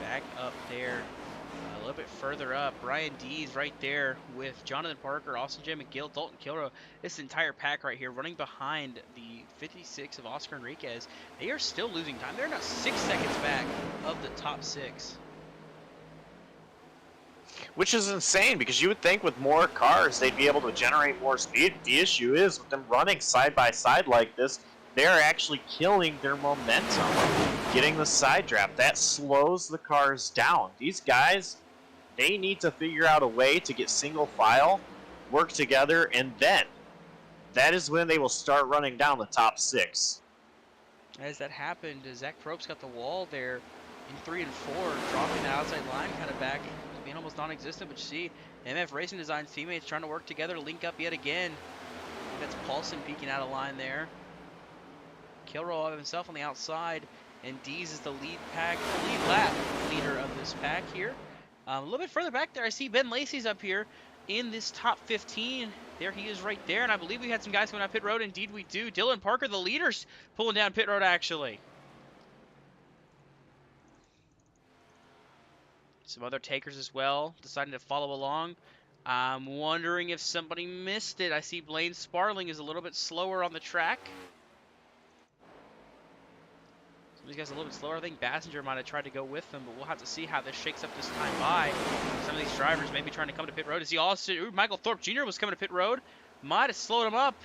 Back up there. A little bit further up, Brian Dees right there with Jonathan Parker, Austin J. McGill, Dalton Kilroe. This entire pack right here running behind the 56 of Oscar Enriquez. They are still losing time. They're now 6 seconds back of the top 6. Which is insane, because you would think with more cars they'd be able to generate more speed. The issue is with them running side by side like this, they're actually killing their momentum, getting the side draft. That slows the cars down. These guys, they need to figure out a way to get single file, work together, and then that is when they will start running down the top 6. As that happened, Zach Probst got the wall there in 3 and 4, dropping the outside line kind of back, being almost non-existent. But you see, MF Racing Design's teammates trying to work together to link up yet again. That's Paulson peeking out of line there. Kilroy himself on the outside, and Dees is the lead lap leader of this pack here. A little bit further back there, I see Ben Lacey's up here in this top 15. There he is right there, and I believe we had some guys coming out pit road. Indeed we do. Dylan Parker, the leader's pulling down pit road, actually. Some other takers as well deciding to follow along. I'm wondering if somebody missed it. I see Blaine Sparling is a little bit slower on the track. Some of these guys are a little bit slower. I think Bassinger might have tried to go with them, but we'll have to see how this shakes up this time by. Some of these drivers may be trying to come to pit road. Is he Austin? Ooh, Michael Thorpe Jr. was coming to pit road. Might have slowed him up.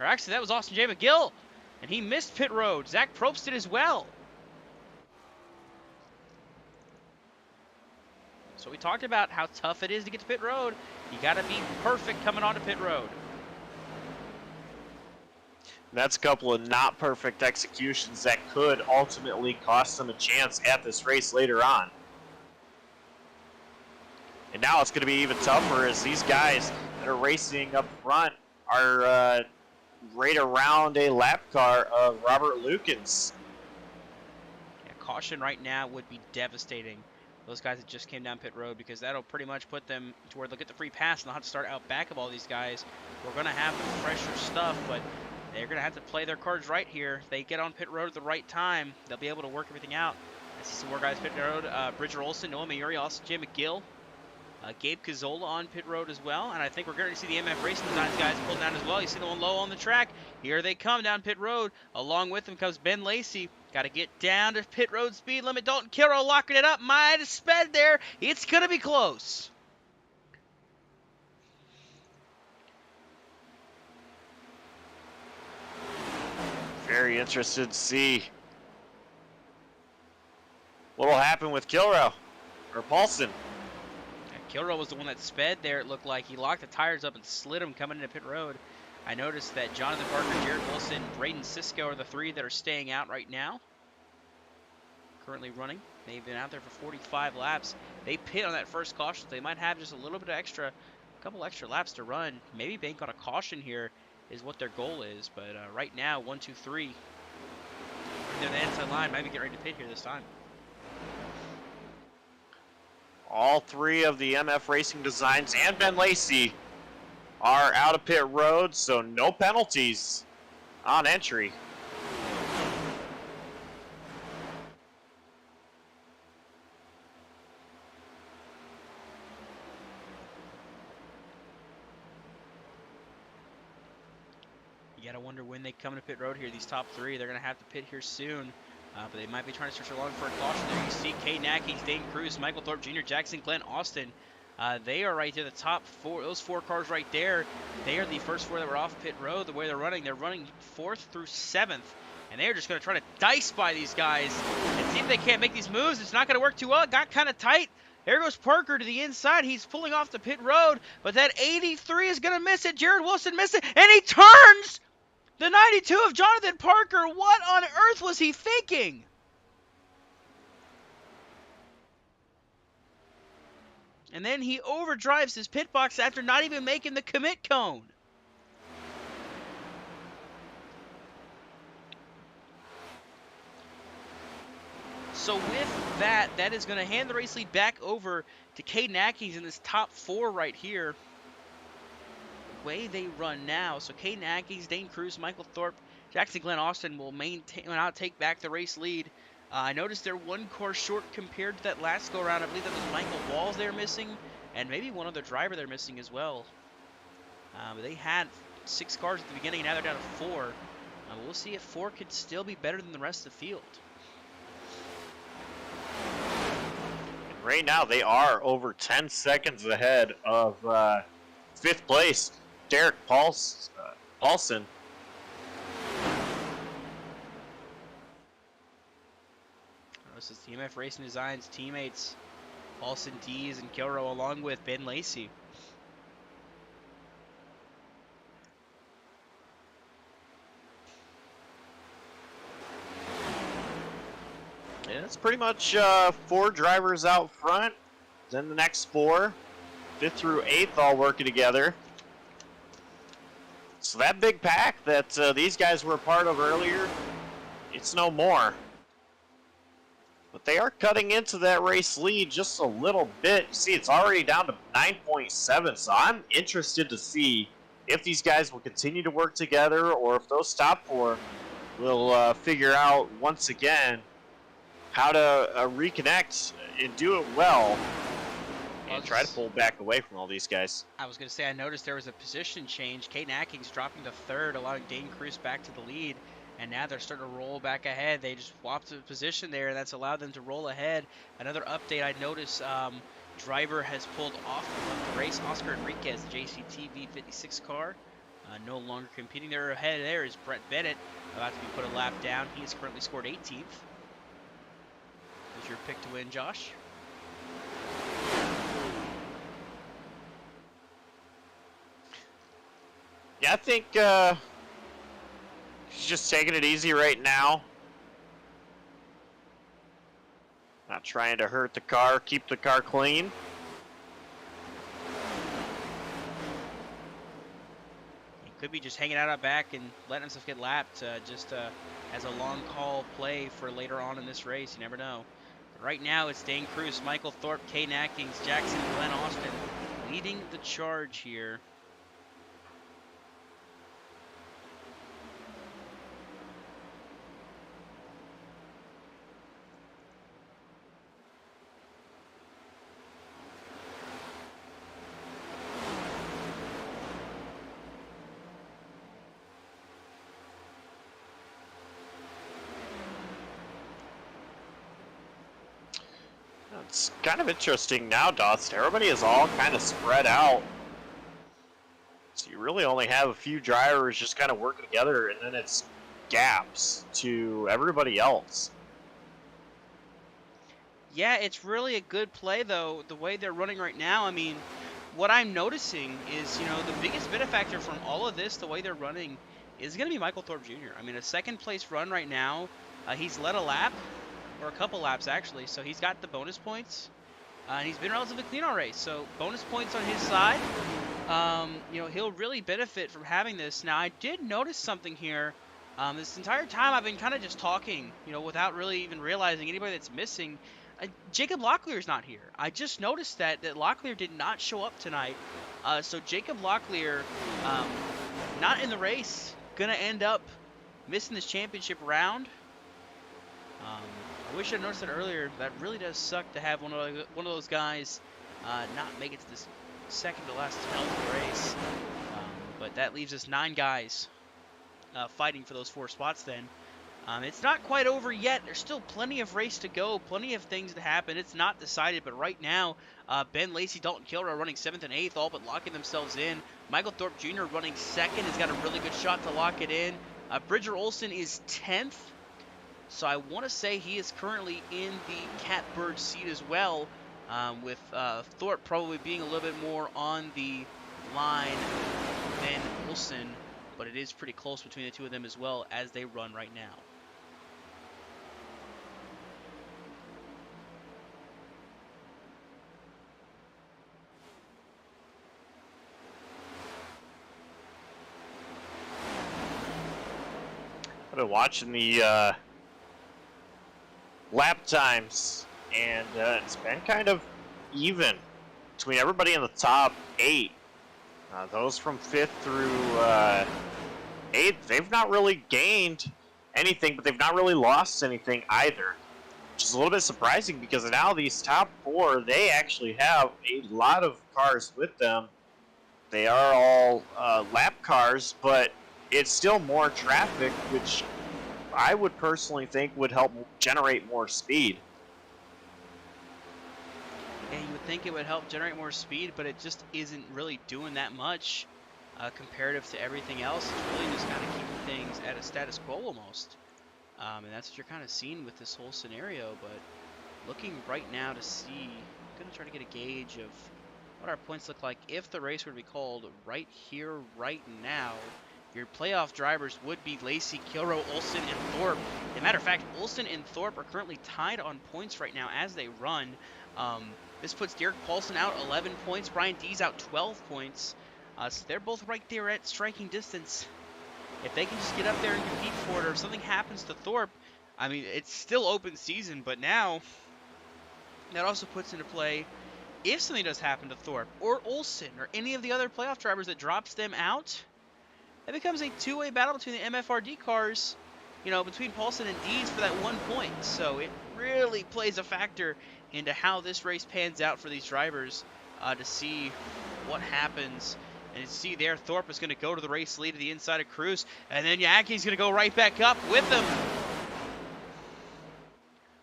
Or actually, that was Austin J. McGill. And he missed pit road. Zach Probst did as well. So we talked about how tough it is to get to pit road. You got to be perfect coming onto pit road. That's a couple of not perfect executions that could ultimately cost them a chance at this race later on. And now it's going to be even tougher as these guys that are racing up front are right around a lap car of Robert Lukens. Yeah, caution right now would be devastating. Those guys that just came down pit road, because that'll pretty much put them to where they'll get the free pass and they'll have to start out back of all these guys. We're going to have the fresher stuff, but they're going to have to play their cards right here. If they get on pit road at the right time, they'll be able to work everything out. I see some more guys pit road. Bridger Olson, Noah Mayuri, Austin J. McGill, Gabe Cazzola on pit road as well. And I think we're going to see the MF Racing Designs guys pull down as well. You see the one low on the track. Here they come down pit road. Along with them comes Ben Lacey. Got to get down to pit road speed limit. Dalton Kilroy locking it up. Might have sped there. It's going to be close. Very interested to see what will happen with Kilroy or Paulson. Yeah, Kilroy was the one that sped there. It looked like he locked the tires up and slid them coming into pit road. I noticed that Jonathan Parker, Jared Wilson, Braden Sisko are the 3 that are staying out right now. Currently running. They've been out there for 45 laps. They pit on that first caution. So they might have just a little bit of extra, a couple extra laps to run. Maybe bank on a caution here is what their goal is. But right now, 1, 2, 3. They're the inside line. Maybe get ready to pit here this time. All 3 of the MF Racing Designs and Ben Lacey are out of pit road, so no penalties on entry. You gotta wonder when they come to pit road here. These top 3, they're gonna have to pit here soon. But they might be trying to search along for a caution there. You see Kay Nackey, Dane Cruz, Michael Thorpe Jr., Jackson Glenn, Austin. They are right there, the top 4. Those 4 cars right there, they are the first 4 that were off pit road. The way they're running 4th through 7th. And they're just going to try to dice by these guys and see if they can't make these moves. It's not going to work too well. It got kind of tight. There goes Parker to the inside. He's pulling off the pit road. But that 83 is going to miss it. Jared Wilson missed it. And he turns! The 92 of Jonathan Parker. What on earth was he thinking? And then he overdrives his pit box after not even making the commit cone. So with that, that is going to hand the race lead back over to Caden Atkins in this top 4 right here. The way they run now, so Caden Atkins, Dane Cruz, Michael Thorpe, Jackson Glenn Austin will take back the race lead. I noticed they're 1 car short compared to that last go-around. I believe that was Michael Walls they're missing, and maybe one other driver they're missing as well. But they had 6 cars at the beginning, now they're down to 4. We'll see if 4 could still be better than the rest of the field. And right now, they are over 10 seconds ahead of 5th place, Derek Paulson. This is TMF Racing Design's teammates, Paulson Dees and Kilrow, along with Ben Lacey. And it's pretty much 4 drivers out front. Then the next 4, 5th through 8th, all working together. So that big pack that these guys were a part of earlier, it's no more. But they are cutting into that race lead just a little bit. You see, it's already down to 9.7, so I'm interested to see if these guys will continue to work together or if those top 4 will figure out once again how to reconnect and do it well and try to pull back away from all these guys. I was going to say, I noticed there was a position change. Kate Atkins dropping to 3rd, allowing Dane Cruz back to the lead. And now they're starting to roll back ahead. They just swapped the position there, and that's allowed them to roll ahead. Another update I noticed, driver has pulled off from the race. Oscar Enriquez, the JCTV 56 car, no longer competing. There ahead there is Brett Bennett, about to be put a lap down. He has currently scored 18th. Who's your pick to win, Josh? Yeah, I think she's just taking it easy right now. Not trying to hurt the car, keep the car clean. He could be just hanging out back and letting himself get lapped just as a long call play for later on in this race. You never know. But right now, it's Dane Cruz, Michael Thorpe, Kate Atkins, Jackson, Glenn Austin leading the charge here. It's kind of interesting now, Dust. Everybody is all kind of spread out. So you really only have a few drivers just kind of working together, and then it's gaps to everybody else. Yeah, it's really a good play, though, the way they're running right now. I mean, what I'm noticing is, you know, the biggest benefactor from all of this, the way they're running, is going to be Michael Thorpe Jr. I mean, a second-place run right now. He's led a lap. Or a couple laps, actually, so he's got the bonus points. And he's been relatively clean on race, so bonus points on his side. You know, he'll really benefit from having this. Now, I did notice something here. This entire time I've been kind of just talking, you know, without really even realizing anybody that's missing. Jacob Locklear's not here. I just noticed that Locklear did not show up tonight. So Jacob Locklear, not in the race, gonna end up missing this championship round. I wish I'd noticed it earlier. That really does suck to have one of those guys not make it to this second to last penalty race. But that leaves us 9 guys fighting for those 4 spots then. It's not quite over yet. There's still plenty of race to go, plenty of things to happen. It's not decided, but right now, Ben Lacey, Dalton Kilrow running 7th and 8th, all but locking themselves in. Michael Thorpe Jr. running 2nd has got a really good shot to lock it in. Bridger Olson is 10th. So I want to say he is currently in the catbird seat as well, with Thorpe probably being a little bit more on the line than Olson, but it is pretty close between the two of them as well as they run right now. I've been watching the lap times, and it's been kind of even between everybody in the top 8. Those from 5th through 8th, they've not really gained anything, but they've not really lost anything either, which is a little bit surprising because now these top 4, they actually have a lot of cars with them. They are all lap cars, but it's still more traffic, which I would personally think would help generate more speed. Yeah, you would think it would help generate more speed, but it just isn't really doing that much comparative to everything else. It's really just kind of keeping things at a status quo almost. And that's what you're kind of seeing with this whole scenario. But looking right now to see, I'm going to try to get a gauge of what our points look like if the race were to be called right here, right now. Your playoff drivers would be Lacey, Kilrow, Olsen, and Thorpe. As a matter of fact, Olsen and Thorpe are currently tied on points right now as they run. This puts Derek Paulson out 11 points, Brian Dees out 12 points. So they're both right there at striking distance. If they can just get up there and compete for it, or if something happens to Thorpe, I mean, it's still open season, but now that also puts into play if something does happen to Thorpe or Olsen or any of the other playoff drivers that drops them out, it becomes a two-way battle between the MFRD cars, you know, between Paulson and Dees for that 1 point. So it really plays a factor into how this race pans out for these drivers to see what happens. And you see there, Thorpe is going to go to the race lead to the inside of Cruz, and then Yaki's going to go right back up with them.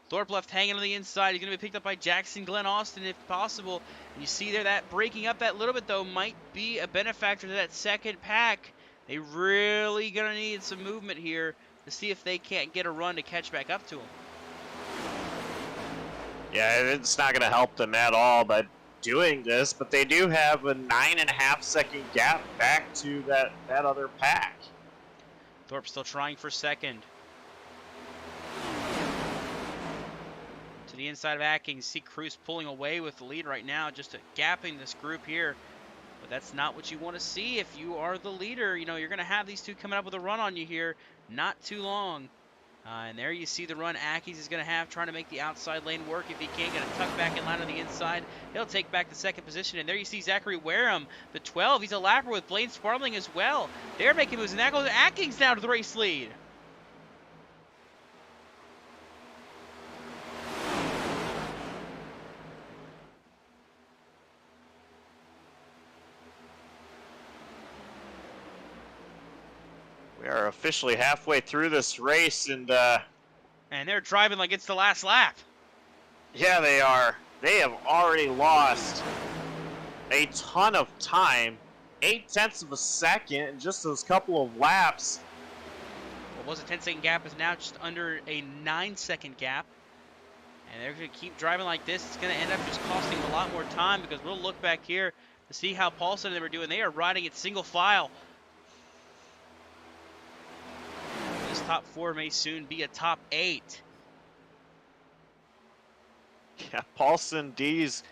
Thorpe left hanging on the inside. He's going to be picked up by Jackson Glenn Austin if possible. And you see there that breaking up that little bit, though, might be a benefactor to that second pack. They really going to need some movement here to see if they can't get a run to catch back up to him. Yeah, it's not going to help them at all by doing this, but they do have a 9.5-second gap back to that other pack. Thorpe still trying for second. To the inside of Atkins, see Cruz pulling away with the lead right now, just gapping this group here. But that's not what you want to see if you are the leader. You know, you're going to have these two coming up with a run on you here not too long. And there you see the run Atkins is going to have, trying to make the outside lane work. If he can't get a tuck back and line on the inside, he'll take back the second position. And there you see Zachary Wareham, the 12. He's a lapper with Blaine Sparling as well. They're making moves, and that goes Atkins down to the race lead. We are officially halfway through this race, and they're driving like it's the last lap. Yeah, they are. They have already lost a ton of time, 0.8 of a second in just those couple of laps. What was a 10-second gap is now just under a 9-second gap. And they're going to keep driving like this. It's going to end up just costing a lot more time, because we'll look back here to see how Paulson and they were doing. They are riding it single file. This top 4 may soon be a top 8. Yeah, Paulson, Dees,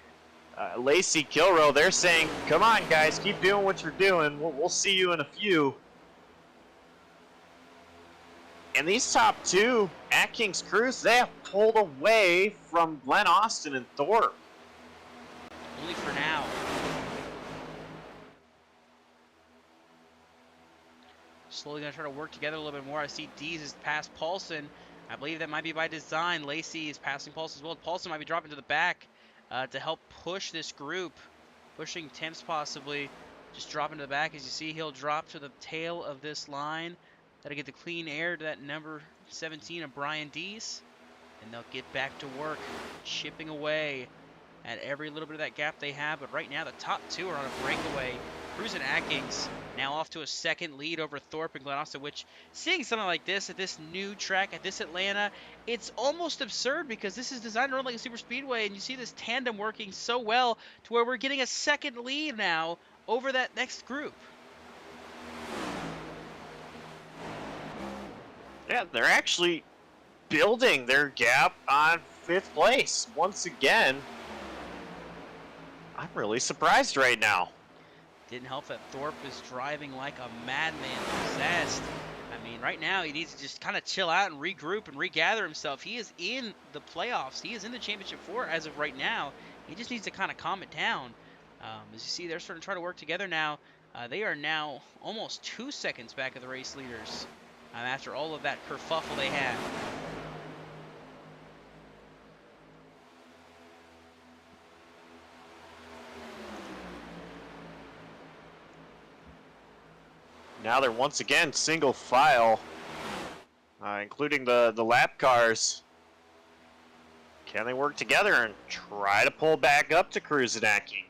Lacey, Kilrow, they're saying, come on, guys, keep doing what you're doing. We'll see you in a few. And these top 2, Atkins, Cruz, they have pulled away from Glenn Austin and Thorpe. Only for now. Slowly going to try to work together a little bit more. I see Dees is past Paulson. I believe that might be by design. Lacey is passing Paulson as well. Paulson might be dropping to the back to help push this group. Pushing Temps possibly. Just dropping to the back. As you see, he'll drop to the tail of this line. That'll get the clean air to that number 17 of Brian Dees. And they'll get back to work, chipping away at every little bit of that gap they have. But right now, the top 2 are on a breakaway. Cruz and Atkins now off to a second lead over Thorpe and Glen Austin, which, seeing something like this at this new track, at this Atlanta, it's almost absurd, because this is designed to run like a super speedway, and you see this tandem working so well to where we're getting a second lead now over that next group. Yeah, they're actually building their gap on 5th place once again. I'm really surprised right now. Didn't help that Thorpe is driving like a madman, possessed. I mean, right now he needs to just kind of chill out and regroup and regather himself. He is in the playoffs. He is in the championship 4 as of right now. He just needs to kind of calm it down. As you see, they're starting to try to work together now. They are now almost 2 seconds back of the race leaders after all of that kerfuffle they had. Now they're once again single file, including the lap cars. Can they work together and try to pull back up to Cruz and Atkins?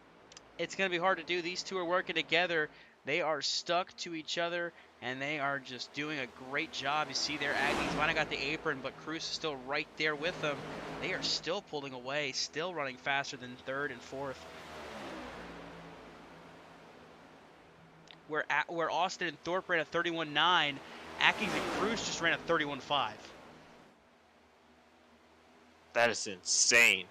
It's going to be hard to do. These two are working together. They are stuck to each other, and they are just doing a great job. You see there, Aggies might have got the apron, but Cruz is still right there with them. They are still pulling away, still running faster than third and fourth. Where Austin and Thorpe ran a 31.9, Atkins and Cruz just ran a 31.5. That is insane.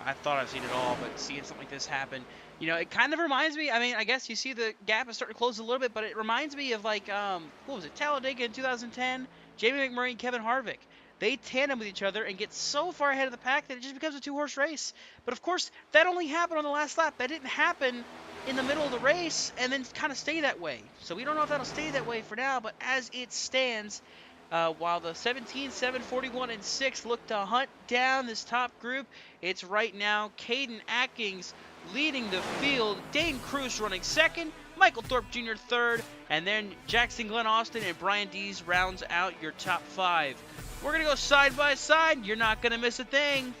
I thought I've seen it all, but seeing something like this happen, it kind of reminds me. I mean, I guess you see the gap is starting to close a little bit, but it reminds me of like, what was it, Talladega in 2010? Jamie McMurray and Kevin Harvick. They tandem with each other and get so far ahead of the pack that it just becomes a two-horse race. But of course, that only happened on the last lap. That didn't happen in the middle of the race and then kind of stay that way. So we don't know if that'll stay that way for now, but as it stands, while the 17, 7, 41, and 6 look to hunt down this top group, it's right now Caden Atkins leading the field, Dane Cruz running second, Michael Thorpe Jr. third, and then Jackson Glenn Austin and Brian Dees rounds out your top 5. We're going to go side by side. You're not going to miss a thing.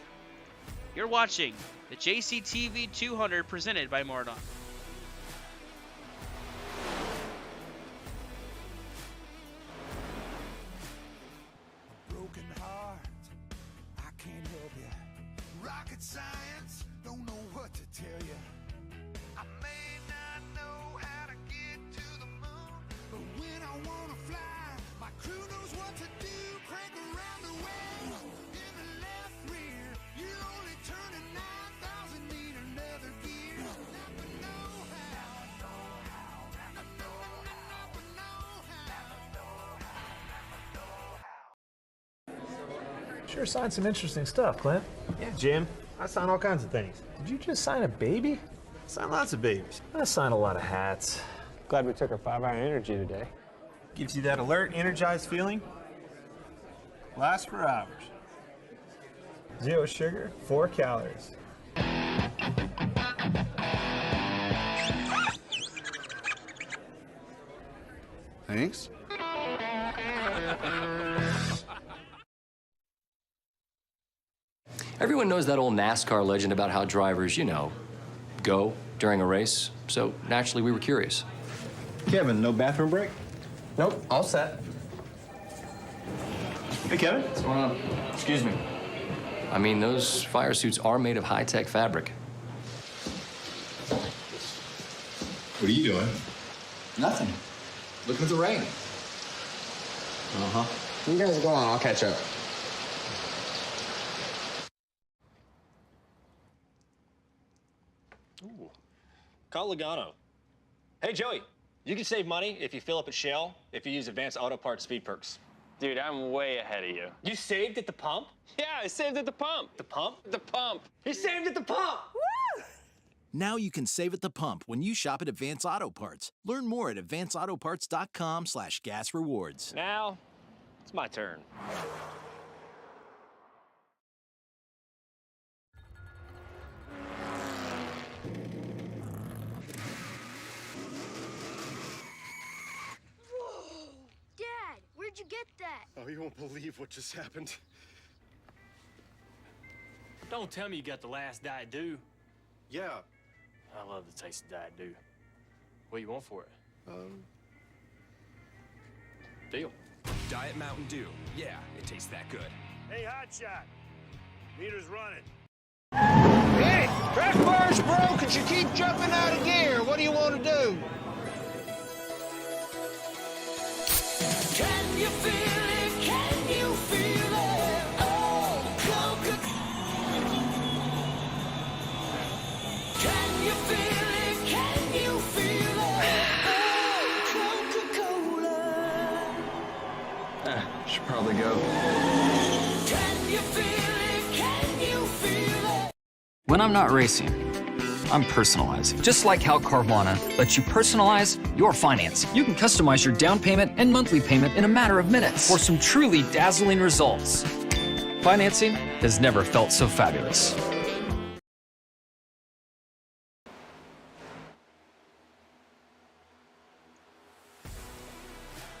You're watching the JCTV 200 presented by Mardon. Science, don't know what to tell you. I may not know how to get to the moon, but when I want to fly, my crew knows what to do. Crank around the wheel in the left rear. You're only turning 9,000, need another gear. Never know how. Sure signed some interesting stuff, Clint. Yeah, Jim. I sign all kinds of things. Did you just sign a baby? I sign lots of babies. I signed a lot of hats. Glad we took our 5-hour energy today. Gives you that alert, energized feeling. Lasts for hours. 0 sugar, 4 calories. Thanks. Everyone knows that old NASCAR legend about how drivers, go during a race. So naturally, we were curious. Kevin, no bathroom break? Nope, all set. Hey, Kevin. What's going on? Excuse me. I mean, those fire suits are made of high-tech fabric. What are you doing? Nothing. Looking at the rain. Uh-huh. You guys go on, I'll catch up. Ooh. Call Logano. Hey, Joey, you can save money if you fill up at Shell if you use Advanced Auto Parts Speed Perks. Dude, I'm way ahead of you. You saved at the pump? Yeah, I saved at the pump. The pump? The pump. He saved at the pump! Woo! Now you can save at the pump when you shop at Advance Auto Parts. Learn more at advanceautoparts.com/gas rewards. Now, it's my turn. Dad, where'd you get that? Oh, you won't believe what just happened. Don't tell me you got the last Diet Dew. Yeah. I love the taste of Diet Dew. What do you want for it? Deal. Diet Mountain Dew. Yeah, it tastes that good. Hey, hotshot. Meter's running. Hey, track bar's broke and you keep jumping out of gear. What do you want to do? Can you feel it? Can you feel it? Oh, can you feel it? Can you feel it? Coca-Cola. Should probably go. Can you feel it? Can you feel it? When I'm not racing, I'm personalizing. Just like how Carvana lets you personalize your finance. You can customize your down payment and monthly payment in a matter of minutes for some truly dazzling results. Financing has never felt so fabulous.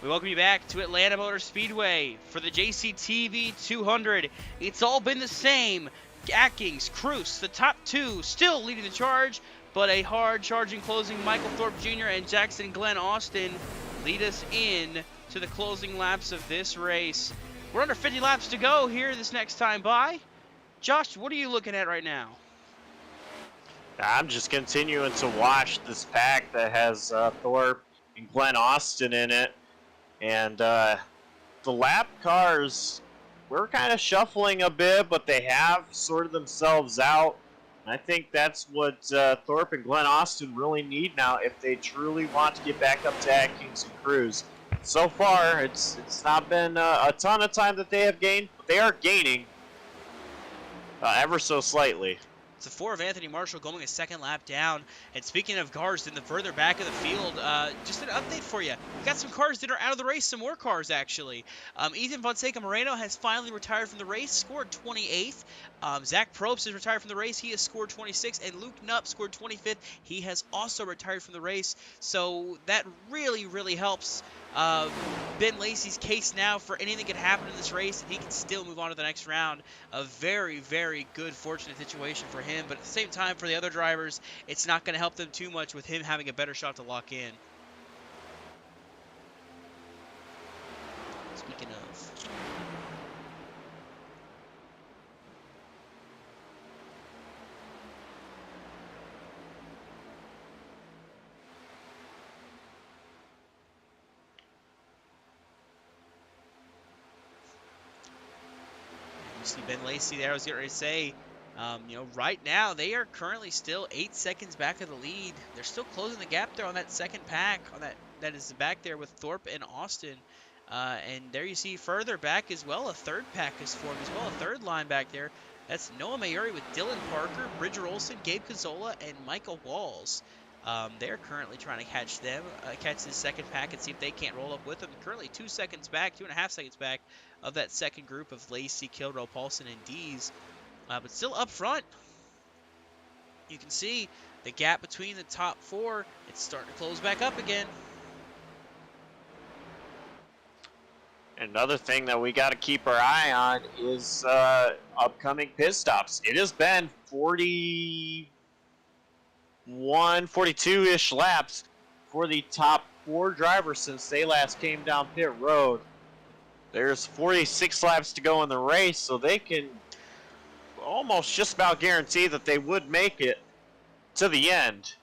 We welcome you back to Atlanta Motor Speedway for the JCTV 200. It's all been the same. Atkins, Cruz, the top two, still leading the charge, but a hard-charging closing Michael Thorpe Jr. and Jackson Glenn Austin lead us in to the closing laps of this race. We're under 50 laps to go here this next time by. Josh, what are you looking at right now? I'm just continuing to watch this pack that has Thorpe and Glenn Austin in it. And the lap cars, we're kind of shuffling a bit, but they have sorted themselves out. And I think that's what Thorpe and Glenn Austin really need now if they truly want to get back up to Atkins and Cruz. So far, it's not been a ton of time that they have gained, but they are gaining ever so slightly. It's a 4 of Anthony Marshall going a second lap down. And speaking of cars in the further back of the field, just an update for you. We got some cars that are out of the race, some more cars actually. Ethan Fonseca Moreno has finally retired from the race, scored 28th. Zach Probst has retired from the race. He has scored 26th. And Luke Knupp scored 25th. He has also retired from the race. So that really, really helps Ben Lacey's case now for anything that could happen in this race, and he can still move on to the next round. A very, very good, fortunate situation for him, but at the same time, for the other drivers, it's not going to help them too much with him having a better shot to lock in. Speaking of... see Ben Lacey there. I was getting ready to say, right now they are currently still 8 seconds back of the lead. They're still closing the gap there on that second pack, on that is back there with Thorpe and Austin. And there you see further back as well, a third pack is formed as well, a third line back there. That's Noah Mayuri with Dylan Parker, Bridger Olson, Gabe Cazzola, and Michael Walls. They're currently trying to catch this second pack and see if they can't roll up with them. Currently 2 seconds back, 2.5 seconds back of that second group of Lacey, Kilrow, Paulson, and Dees. But still up front, you can see the gap between the top four. It's starting to close back up again. Another thing that we got to keep our eye on is upcoming pit stops. It has been 42-ish laps for the top four drivers since they last came down pit road. There's 46 laps to go in the race, so they can almost just about guarantee that they would make it to the end.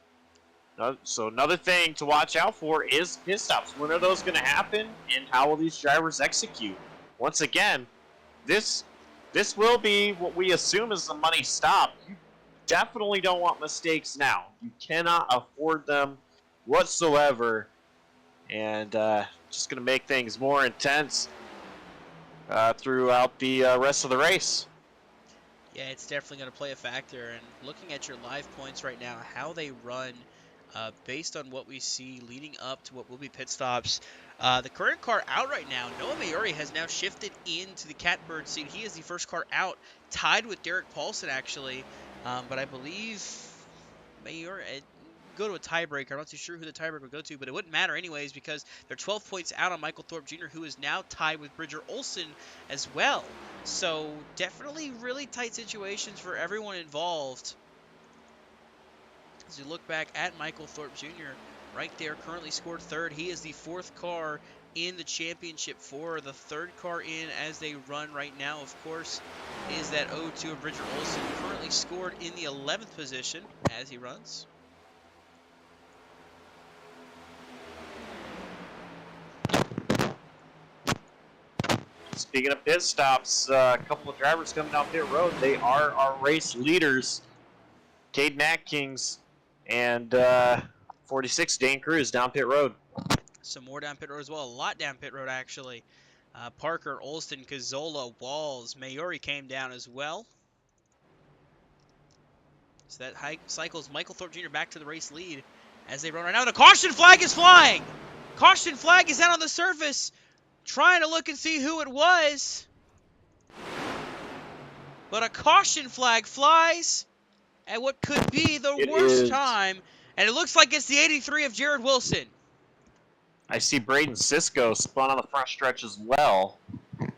So another thing to watch out for is pit stops. When are those going to happen, and how will these drivers execute? Once again, this will be what we assume is the money stop. You definitely don't want mistakes now. You cannot afford them whatsoever, and just going to make things more intense throughout the rest of the race. Yeah, it's definitely going to play a factor. And looking at your live points right now, how they run based on what we see leading up to what will be pit stops. The current car out right now, Noah Mayuri has now shifted into the catbird seat. He is the first car out, tied with Derek Paulson actually. But I believe Mayuri go to a tiebreaker. I'm not too sure who the tiebreaker would go to, but it wouldn't matter anyways because they're 12 points out on Michael Thorpe Jr., who is now tied with Bridger Olson as well. So definitely really tight situations for everyone involved. As you look back at Michael Thorpe Jr., right there, currently scored third. He is the fourth car in the championship for the third car in as they run right now, of course, is that 0-2 of Bridger Olson, currently scored in the 11th position as he runs. Speaking of pit stops, a couple of drivers coming down pit road. They are our race leaders, Caden Atkins and 46 Dane Cruz down pit road. Some more down pit road as well. A lot down pit road actually. Parker, Olston, Cazzola, Walls, Mayuri came down as well. So that cycles Michael Thorpe Jr. back to the race lead as they run right now. The caution flag is flying. Caution flag is out on the surface, trying to look and see who it was. But a caution flag flies at what could be the worst time, and it looks like it's the 83 of Jared Wilson. I see Braden Sisko spun on the front stretch as well. Gonna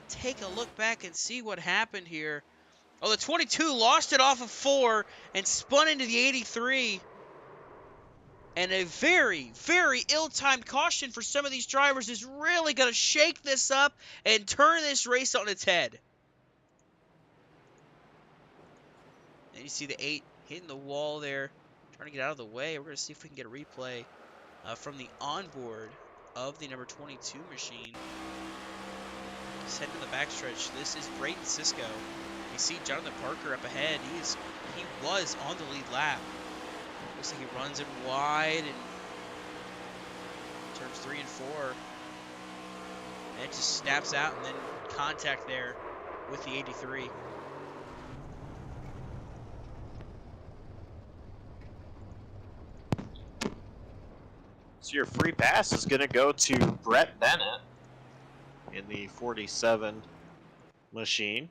take a look back and see what happened here. Oh, the 22 lost it off of 4 and spun into the 83. And a very, very ill-timed caution for some of these drivers is really going to shake this up and turn this race on its head. And you see the 8 hitting the wall there, trying to get out of the way. We're going to see if we can get a replay from the onboard of the number 22 machine. Just heading to the backstretch. This is Braden Sisko. You see Jonathan Parker up ahead. He was on the lead lap. Looks like he runs it wide and turns 3 and 4. And it just snaps out and then contact there with the 83. So your free pass is going to go to Brett Bennett in the 47 machine.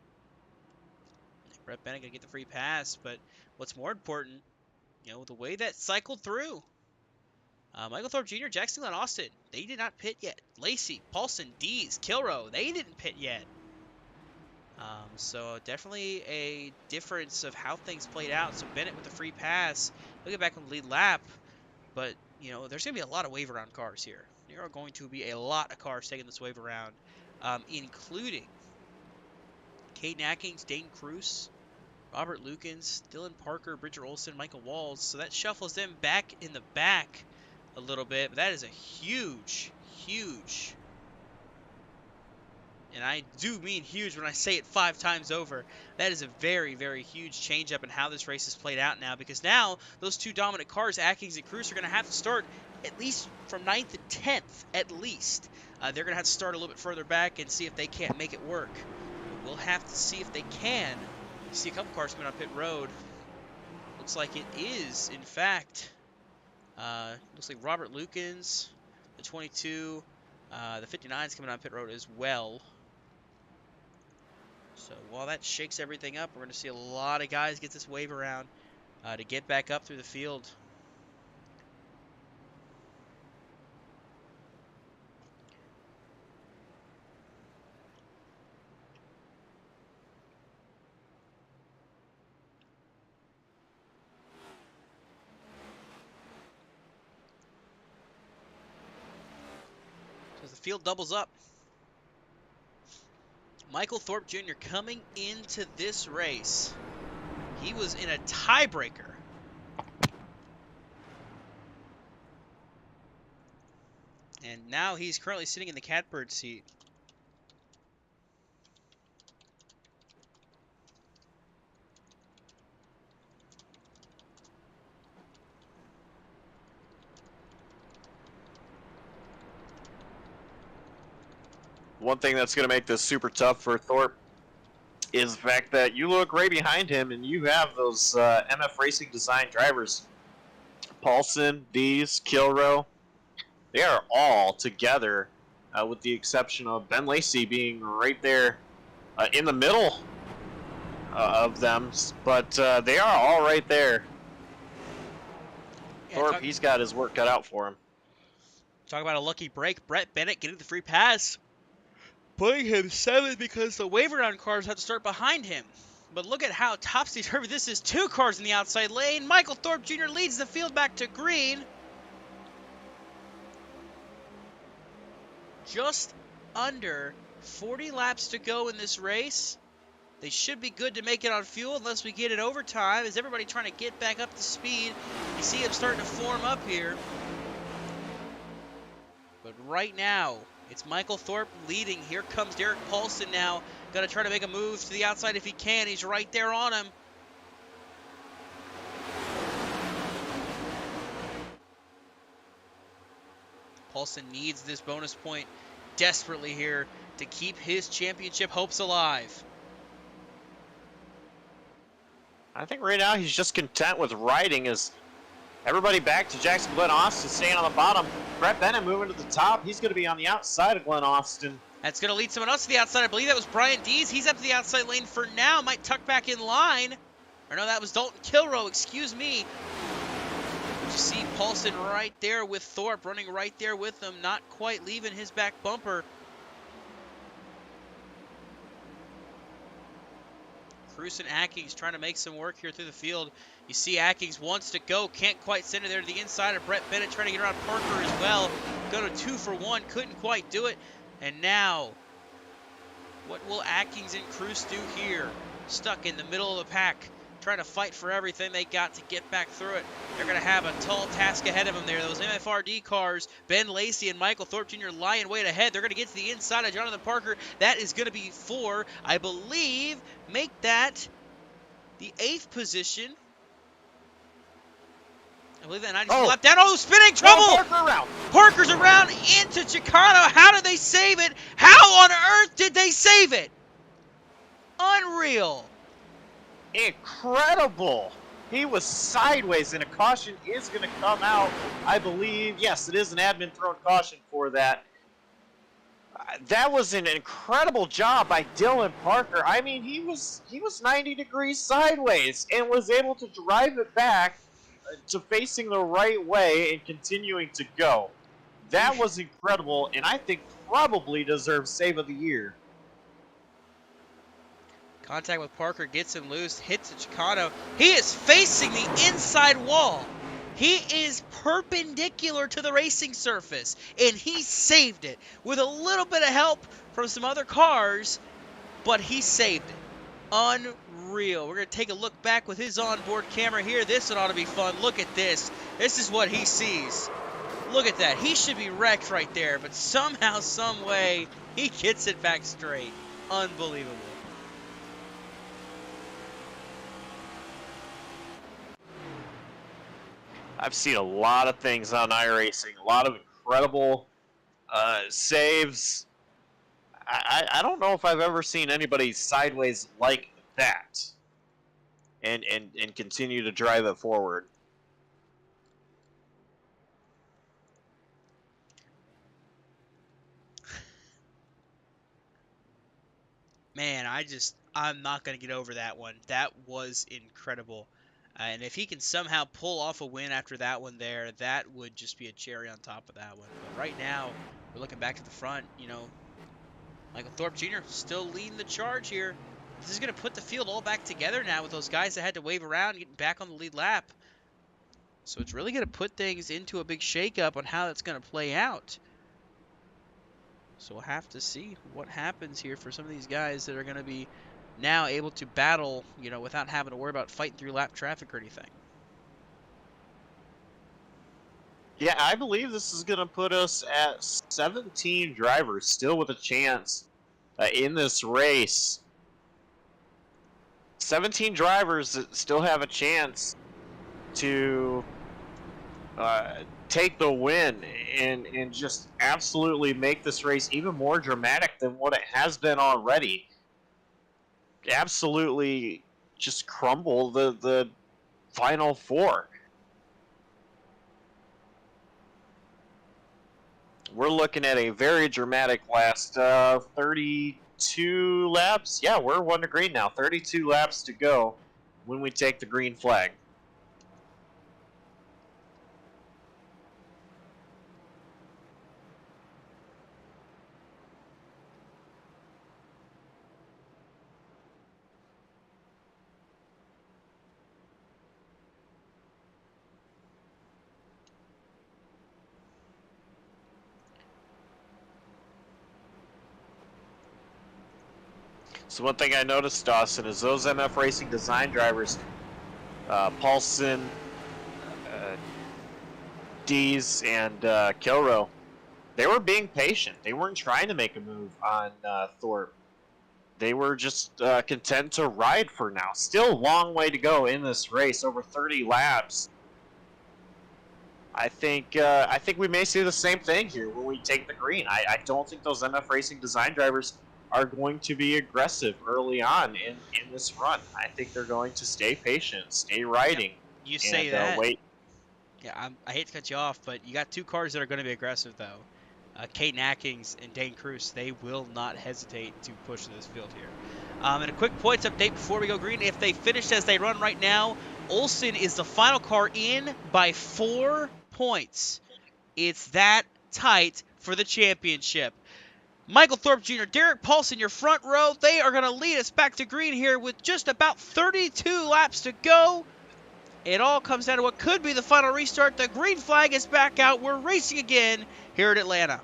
Brett Bennett going to get the free pass, but what's more important, you know, the way that cycled through. Michael Thorpe Jr., Jackson Glenn Austin, they did not pit yet. Lacey, Paulson, Dees, Kilrow, they didn't pit yet. So definitely a difference of how things played out. So Bennett with the free pass, he'll get back on the lead lap. But, you know, there's going to be a lot of wave around cars here. There are going to be a lot of cars taking this wave around, including Caden Atkins, Dane Cruz, Robert Lukens, Dylan Parker, Bridger Olson, Michael Walls. So that shuffles them back in the back a little bit. But that is a huge, huge, and I do mean huge when I say it 5 times over. That is a very, very huge change-up in how this race is played out now. Because now those 2 dominant cars, Atkins and Cruz, are going to have to start at least from 9th and 10th, at least. They're going to have to start a little bit further back and see if they can't make it work. But we'll have to see if they can. You see a couple cars coming on pit road. Looks like it is, in fact, looks like Robert Lukens, the 22, the 59 is coming on pit road as well. So while that shakes everything up, we're going to see a lot of guys get this wave around to get back up through the field. So as the field doubles up, Michael Thorpe Jr. coming into this race, he was in a tiebreaker. And now he's currently sitting in the catbird seat. One thing that's going to make this super tough for Thorpe is the fact that you look right behind him and you have those MF Racing Design drivers. Paulson, Dees, Kilrow, they are all together with the exception of Ben Lacey being right there in the middle of them. But they are all right there. Yeah, Thorpe, he's got his work cut out for him. Talk about a lucky break. Brett Bennett getting the free pass, putting him 7th because the wave around cars had to start behind him. But look at how topsy-turvy this is. 2 cars in the outside lane. Michael Thorpe Jr. leads the field back to green. Just under 40 laps to go in this race. They should be good to make it on fuel unless we get it overtime. Is everybody trying to get back up to speed? You see him starting to form up here. But right now, it's Michael Thorpe leading. Here comes Derek Paulson now. Going to try to make a move to the outside if he can. He's right there on him. Paulson needs this bonus point desperately here to keep his championship hopes alive. I think right now he's just content with riding as everybody back to Jackson Glenn Austin staying on the bottom. Brett Bennett moving to the top. He's going to be on the outside of Glenn Austin. That's going to lead someone else to the outside. I believe that was Brian Dees. He's up to the outside lane for now. Might tuck back in line. Or no, that was Dalton Kilrow. Excuse me. You see Paulson right there with Thorpe running right there with him. Not quite leaving his back bumper. Cruz and Atkins trying to make some work here through the field. You see Atkins wants to go, can't quite send it there to the inside of Brett Bennett, trying to get around Parker as well. Go to 2 for 1, couldn't quite do it. And now, what will Atkins and Cruz do here? Stuck in the middle of the pack, trying to fight for everything they got to get back through it. They're going to have a tall task ahead of them there. Those MFRD cars, Ben Lacey and Michael Thorpe Jr. lying way ahead. They're going to get to the inside of Jonathan Parker. That is going to be 4, I believe, make that the 8th position. I believe that 90 lap down. Oh, spinning trouble! Parker around. Parker's around into Chicano. How did they save it? How on earth did they save it? Unreal. Incredible. He was sideways, and a caution is going to come out, I believe. Yes, it is an admin thrown caution for that. That was an incredible job by Dylan Parker. I mean, he was 90 degrees sideways and was able to drive it back to facing the right way and continuing to go. That was incredible, and I think probably deserves Save of the Year. Contact with Parker, gets him loose, hits a Chicano. He is facing the inside wall. He is perpendicular to the racing surface, and he saved it with a little bit of help from some other cars, but he saved it. Unreal. We're going to take a look back with his onboard camera here. This one ought to be fun. Look at this. This is what he sees. Look at that. He should be wrecked right there, but somehow, some way, he gets it back straight. Unbelievable. I've seen a lot of things on iRacing, a lot of incredible saves. I don't know if I've ever seen anybody sideways like that and continue to drive it forward. Man, I'm not going to get over that one. That was incredible. And if he can somehow pull off a win after that one there, that would just be a cherry on top of that one. But right now, we're looking back to the front, you know, Michael Thorpe Jr. still leading the charge here. This is going to put the field all back together now with those guys that had to wave around, getting back on the lead lap. So it's really going to put things into a big shakeup on how that's going to play out. So we'll have to see what happens here for some of these guys that are going to be now able to battle, you know, without having to worry about fighting through lap traffic or anything. Yeah, I believe this is going to put us at 17 drivers still with a chance in this race. 17 drivers that still have a chance to take the win and just absolutely make this race even more dramatic than what it has been already. Absolutely just crumble the final 4. We're looking at a very dramatic last 32 laps. Yeah, we're 1 to green now. 32 laps to go when we take the green flag. So one thing I noticed, Dawson, is those MF Racing design drivers, Paulson, Dees, and Kilrow, they were being patient. They weren't trying to make a move on Thorpe. They were just content to ride for now. Still a long way to go in this race, over 30 laps. I think we may see the same thing here when we take the green. I don't think those MF Racing design drivers are going to be aggressive early on in this run. I think they're going to stay patient, stay riding, You say and that. wait. Yeah, I hate to cut you off, but you got two cars that are going to be aggressive, though. Kate Atkins and Dane Cruz, they will not hesitate to push this field here. And a quick points update before we go green. If they finish as they run right now, Olsen is the final car in by 4 points. It's that tight for the championship. Michael Thorpe Jr., Derek Paulson, your front row, they are going to lead us back to green here with just about 32 laps to go. It all comes down to what could be the final restart. The green flag is back out. We're racing again here at Atlanta.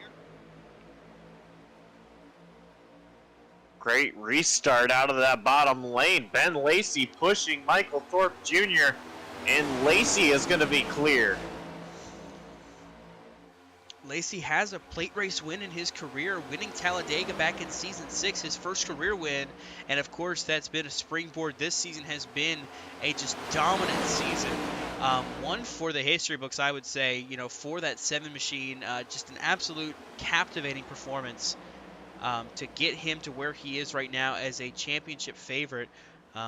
Great restart out of that bottom lane. Ben Lacey pushing Michael Thorpe Jr., and Lacey is going to be clear. Lacey has a plate race win in his career, winning Talladega back in Season 6, his first career win. And, of course, that's been a springboard. This season has been a just dominant season. One for the history books, I would say, for that 7 machine. Just an absolute captivating performance to get him to where he is right now as a championship favorite.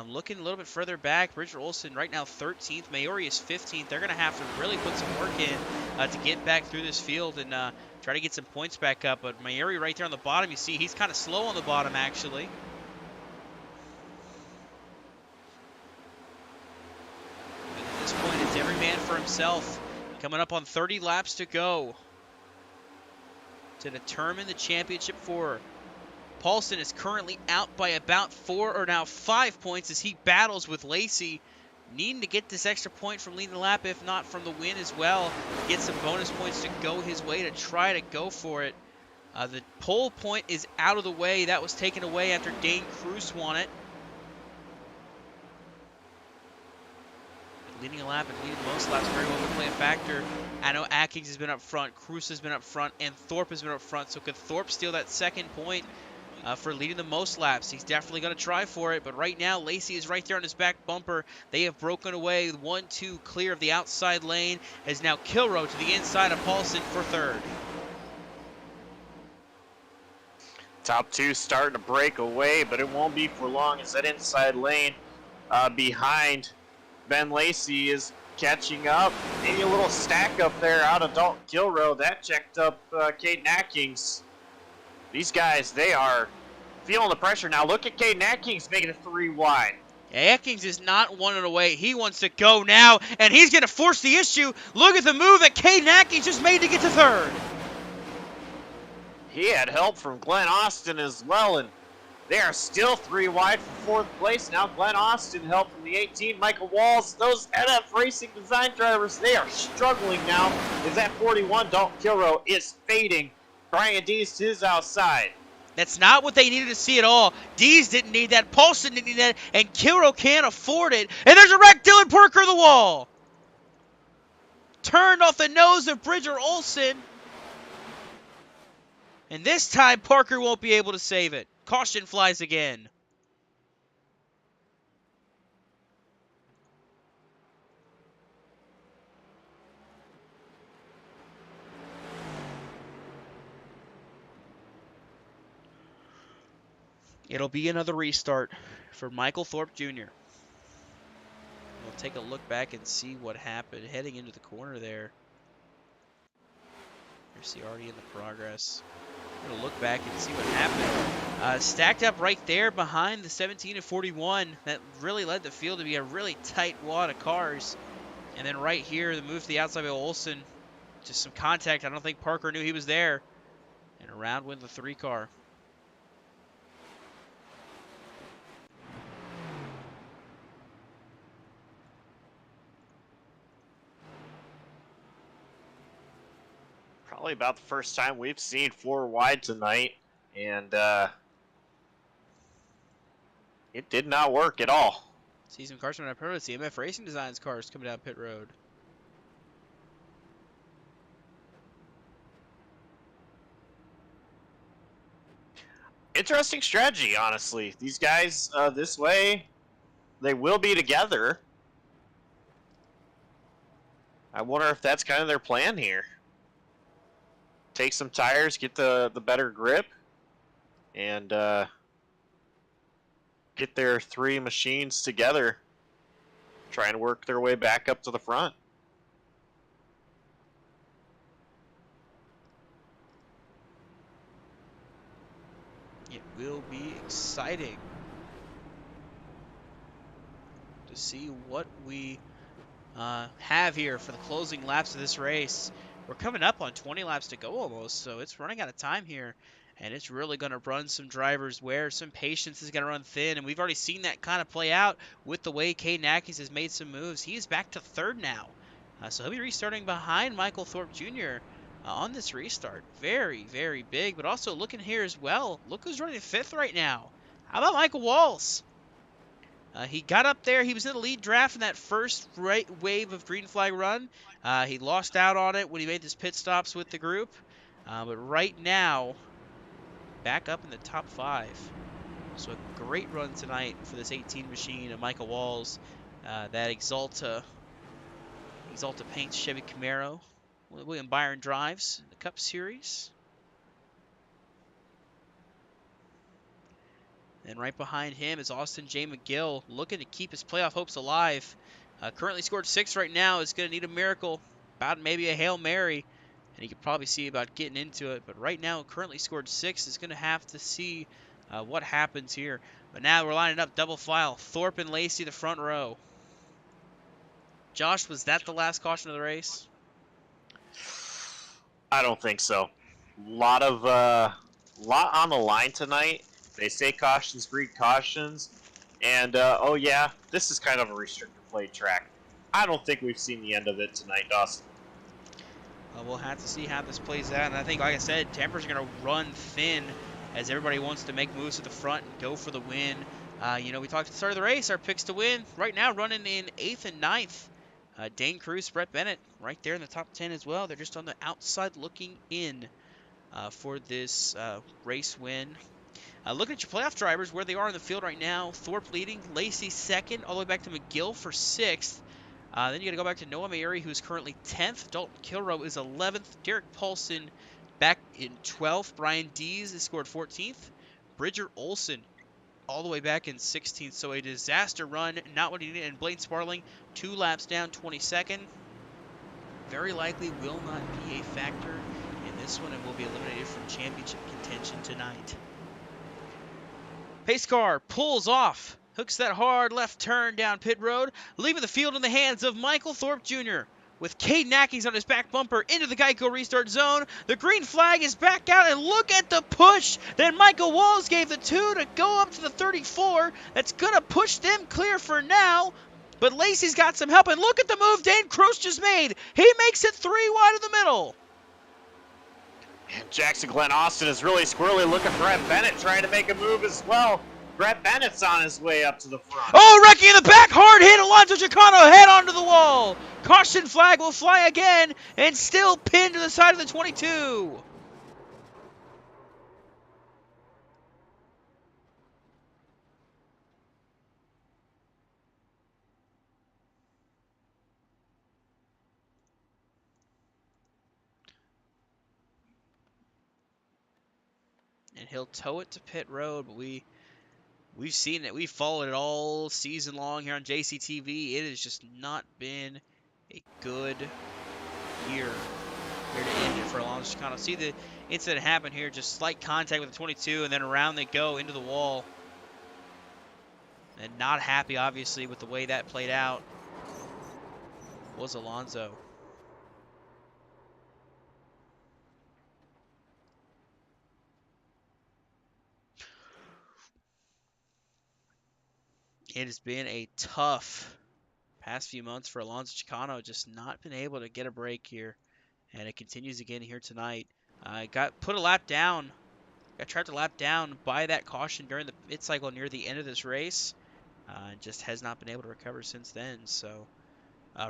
Looking a little bit further back, Bridger Olsen right now 13th, Maori is 15th. They're going to have to really put some work in to get back through this field and try to get some points back up. But Maori right there on the bottom, you see he's kind of slow on the bottom actually. And at this point, it's every man for himself. Coming up on 30 laps to go to determine the championship for. Paulson is currently out by about 4 or now 5 points as he battles with Lacey, needing to get this extra point from leading the lap, if not from the win as well. Get some bonus points to go his way to try to go for it. The pole point is out of the way. That was taken away after Dane Cruz won it. Leading a lap and leading most laps very well can play a factor. I know Atkins has been up front, Cruz has been up front, and Thorpe has been up front. So could Thorpe steal that second point for leading the most laps? He's definitely going to try for it, but right now Lacey is right there on his back bumper. They have broken away 1-2 clear of the outside lane, as now Kilroe to the inside of Paulson for third. Top 2 starting to break away, but it won't be for long as that inside lane behind Ben Lacey is catching up. Maybe a little stack up there out of Dalton Kilroe. That checked up Caden Atkins. These guys, they are feeling the pressure now. Look at Caden Atkins making it 3 wide. Atkins is not wanting away. He wants to go now, and he's going to force the issue. Look at the move that Caden Atkins just made to get to third. He had help from Glenn Austin as well, and they are still 3 wide for 4th place. Now Glenn Austin help from the 18, Michael Walls. Those NF Racing Design drivers, they are struggling now. Is that 41? Dalton Kilroe is fading. Brian Dees to his outside. That's not what they needed to see at all. Dees didn't need that. Paulson didn't need that. And Kilroe can't afford it. And there's a wreck. Dylan Parker the wall. Turned off the nose of Bridger Olsen. And this time, Parker won't be able to save it. Caution flies again. It'll be another restart for Michael Thorpe Jr. We'll take a look back and see what happened heading into the corner there. Here's the already in the progress. We're going to look back and see what happened. Stacked up right there behind the 17 and 41. That really led the field to be a really tight wad of cars. And then right here, the move to the outside by Olsen. Just some contact. I don't think Parker knew he was there. And around went the 3 car. Probably about the first time we've seen 4 wide tonight, and it did not work at all. See some cars coming down pit road. CMF Racing Designs cars coming down pit road. Interesting strategy, honestly. These guys this way, they will be together. I wonder if that's kind of their plan here. Take some tires, get the better grip. and get their 3 machines together, try and work their way back up to the front. It will be exciting to see what we have here for the closing laps of this race. We're coming up on 20 laps to go almost, so it's running out of time here, and it's really going to run some drivers where some patience is going to run thin, and we've already seen that kind of play out with the way Kay Nackis has made some moves. He is back to third now, so he'll be restarting behind Michael Thorpe Jr. On this restart. Very, very big, but also looking here as well. Look who's running fifth right now. How about Michael Walls? He got up there. He was in the lead draft in that first wave of green flag run. He lost out on it when he made his pit stops with the group. But right now, back up in the top 5. So a great run tonight for this 18 machine of Michael Walls. That Exalta paints Chevy Camaro. William Byron drives the Cup Series. And right behind him is Austin J. McGill, looking to keep his playoff hopes alive. Currently scored 6 right now. Is going to need a miracle, about maybe a Hail Mary. And you could probably see about getting into it. But right now, currently scored 6. Is going to have to see what happens here. But now we're lining up double file. Thorpe and Lacey, the front row. Josh, was that the last caution of the race? I don't think so. Lot on the line tonight. They say cautions breed cautions, and oh yeah, this is kind of a restrictor plate track. I don't think we've seen the end of it tonight, Dustin. We'll have to see how this plays out, and I think, like I said, tempers are going to run thin as everybody wants to make moves to the front and go for the win. You know, we talked at the start of the race, our picks to win. Right now, running in 8th and 9th. Dane Cruz, Brett Bennett, right there in the top 10 as well. They're just on the outside looking in for this race win. Looking at your playoff drivers, where they are in the field right now. Thorpe leading, Lacey second, all the way back to McGill for 6th. Then you got to go back to Noah Mayeri, who's currently 10th. Dalton Kilrow is 11th. Derek Paulson back in 12th. Brian Dees has scored 14th. Bridger Olson all the way back in 16th. So a disaster run, not what he needed. And Blaine Sparling, 2 laps down, 22nd. Very likely will not be a factor in this one and will be eliminated from championship contention tonight. Pace car pulls off, hooks that hard left turn down pit road, leaving the field in the hands of Michael Thorpe Jr. With Cade Nackis on his back bumper into the Geico restart zone. The green flag is back out, and look at the push that Michael Walls gave the 2 to go up to the 34. That's going to push them clear for now. But Lacey's got some help, and look at the move Dane Croce just made. He makes it 3 wide in the middle. And Jackson Glenn Austin is really squirrely, looking for Brett Bennett, trying to make a move as well. Brett Bennett's on his way up to the front. Oh, wrecking in the back, hard hit, Alonso Chicano head onto the wall. Caution flag will fly again, and still pinned to the side of the 22. And he'll tow it to pit road, but we've seen it. We've followed it all season long here on JCTV. It has just not been a good year here to end it for Alonso Chicano. See the incident happen here, just slight contact with the 22, and then around they go into the wall. And not happy, obviously, with the way that played out was Alonso. It has been a tough past few months for Alonso Chicano, just not been able to get a break here. And it continues again here tonight. Got put a lap down. Got trapped a lap down by that caution during the pit cycle near the end of this race. Just has not been able to recover since then. So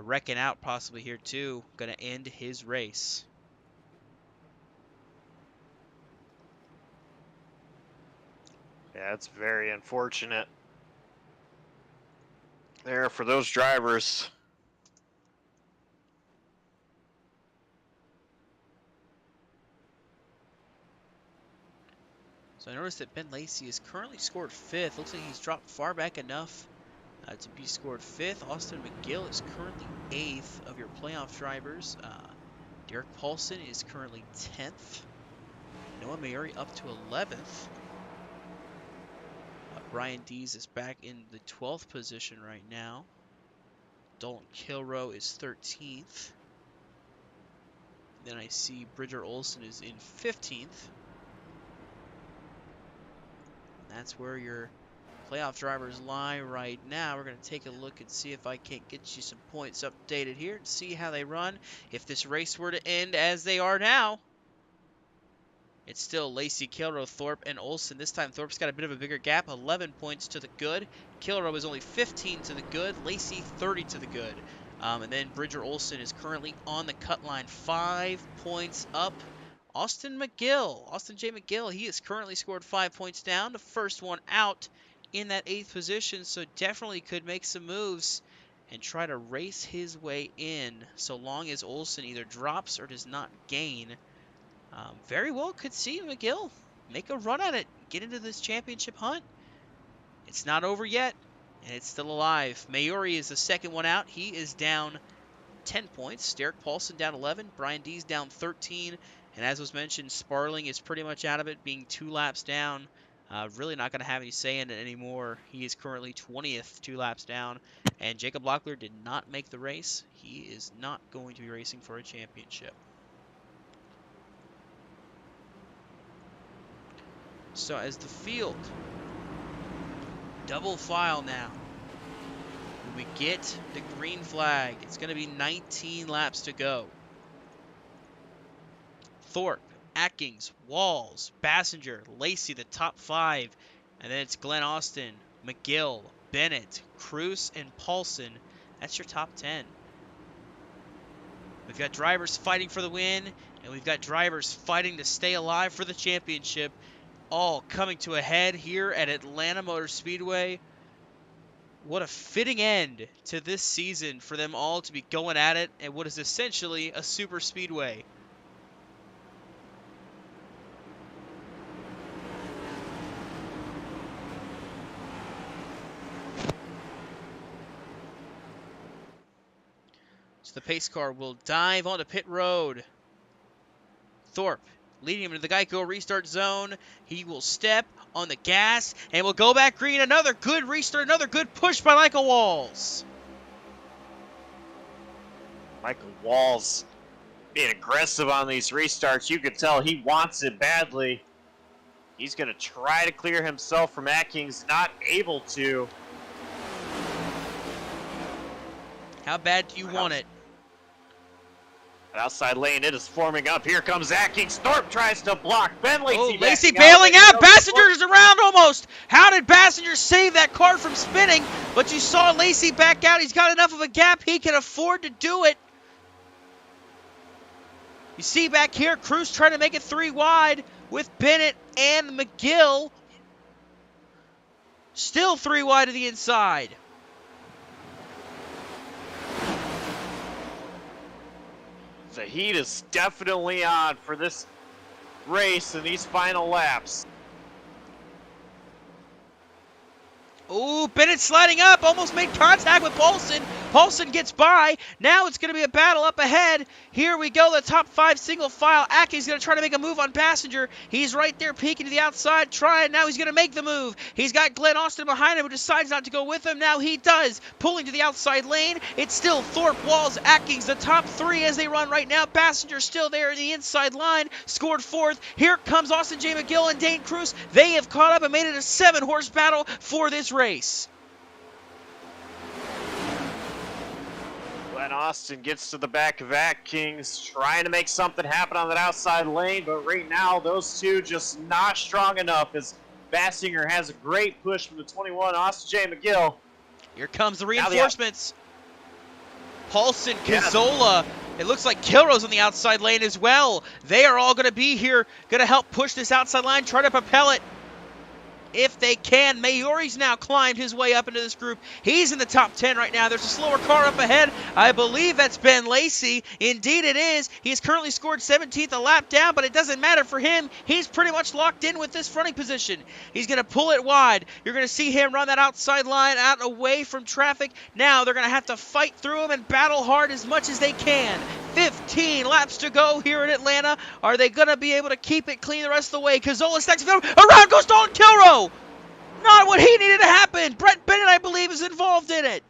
wrecking out possibly here too. Going to end his race. Yeah, it's very unfortunate there for those drivers. So I noticed that Ben Lacey is currently scored 5th. Looks like he's dropped far back enough to be scored 5th. Austin McGill is currently 8th of your playoff drivers. Derek Paulson is currently 10th. Noah Mayuri up to 11th. Brian Dees is back in the 12th position right now. Dalton Kilrow is 13th. Then I see Bridger Olson is in 15th. That's where your playoff drivers lie right now. We're going to take a look and see if I can't get you some points updated here and see how they run. If this race were to end as they are now, it's still Lacey, Kilrow, Thorpe, and Olson. This time Thorpe's got a bit of a bigger gap, 11 points to the good. Kilrow is only 15 to the good. Lacey, 30 to the good. And then Bridger Olson is currently on the cut line, 5 points up. Austin J. McGill, he has currently scored 5 points down. The first one out in that 8th position, so definitely could make some moves and try to race his way in, so long as Olson either drops or does not gain. Very well could see McGill make a run at it, get into this championship hunt. It's not over yet, and it's still alive. Mayuri is the second one out. He is down 10 points. Derek Paulson down 11. Brian Dees down 13. And as was mentioned, Sparling is pretty much out of it, being 2 laps down. Really not going to have any say in it anymore. He is currently 20th, 2 laps down. And Jacob Locklear did not make the race. He is not going to be racing for a championship. So as the field, double file now. When we get the green flag, it's going to be 19 laps to go. Thorpe, Atkins, Walls, Bassinger, Lacey, the top 5. And then it's Glenn Austin, McGill, Bennett, Cruz, and Paulson. That's your top 10. We've got drivers fighting for the win, and we've got drivers fighting to stay alive for the championship. All coming to a head here at Atlanta Motor Speedway. What a fitting end to this season for them all to be going at it at what is essentially a super speedway. So the pace car will dive onto pit road. Thorpe leading him into the Geico restart zone. He will step on the gas and will go back green. Another good restart, another good push by Michael Walls. Michael Walls being aggressive on these restarts. You can tell he wants it badly. He's going to try to clear himself from Atkins, not able to. How bad do you want it? Outside lane, it is forming up. Here comes Atkins. Thorpe tries to block. Ben Lacey. Oh, Lacey bailing out. Bassinger is around almost. How did Bassinger save that car from spinning? But you saw Lacey back out. He's got enough of a gap. He can afford to do it. You see back here, Cruz trying to make it 3 wide with Bennett and McGill. Still 3 wide to the inside. The heat is definitely on for this race and these final laps. Ooh, Bennett sliding up, almost made contact with Paulson. Paulson gets by. Now it's going to be a battle up ahead. Here we go, the top 5 single file. Atkins going to try to make a move on Passenger. He's right there peeking to the outside, trying. Now he's going to make the move. He's got Glenn Austin behind him who decides not to go with him. Now he does, pulling to the outside lane. It's still Thorpe, Walls, Atkins, the top 3 as they run right now. Passenger still there in the inside line, scored 4th. Here comes Austin J. McGill and Dane Cruz. They have caught up and made it a 7-horse battle for this race. Glenn Austin gets to the back of Atkins, trying to make something happen on that outside lane, but right now those two just not strong enough as Bassinger has a great push from the 21, Austin J. McGill. Here comes the reinforcements. Paulson, Cazzola. It looks like Kilrow's on the outside lane as well. They are all going to be here, going to help push this outside line, try to propel it. if they can. Maori's now climbed his way up into this group. He's in the top 10 right now. There's a slower car up ahead. I believe that's Ben Lacey. Indeed it is. He's currently scored 17th, a lap down, but it doesn't matter for him. He's pretty much locked in with this fronting position. He's going to pull it wide. You're going to see him run that outside line out away from traffic. Now they're going to have to fight through him and battle hard as much as they can. 15 laps to go here in Atlanta. Are they going to be able to keep it clean the rest of the way? Cazzola stacks around goes Dalton Kilrow. Not what he needed to happen. Brett Bennett, I believe, is involved in it.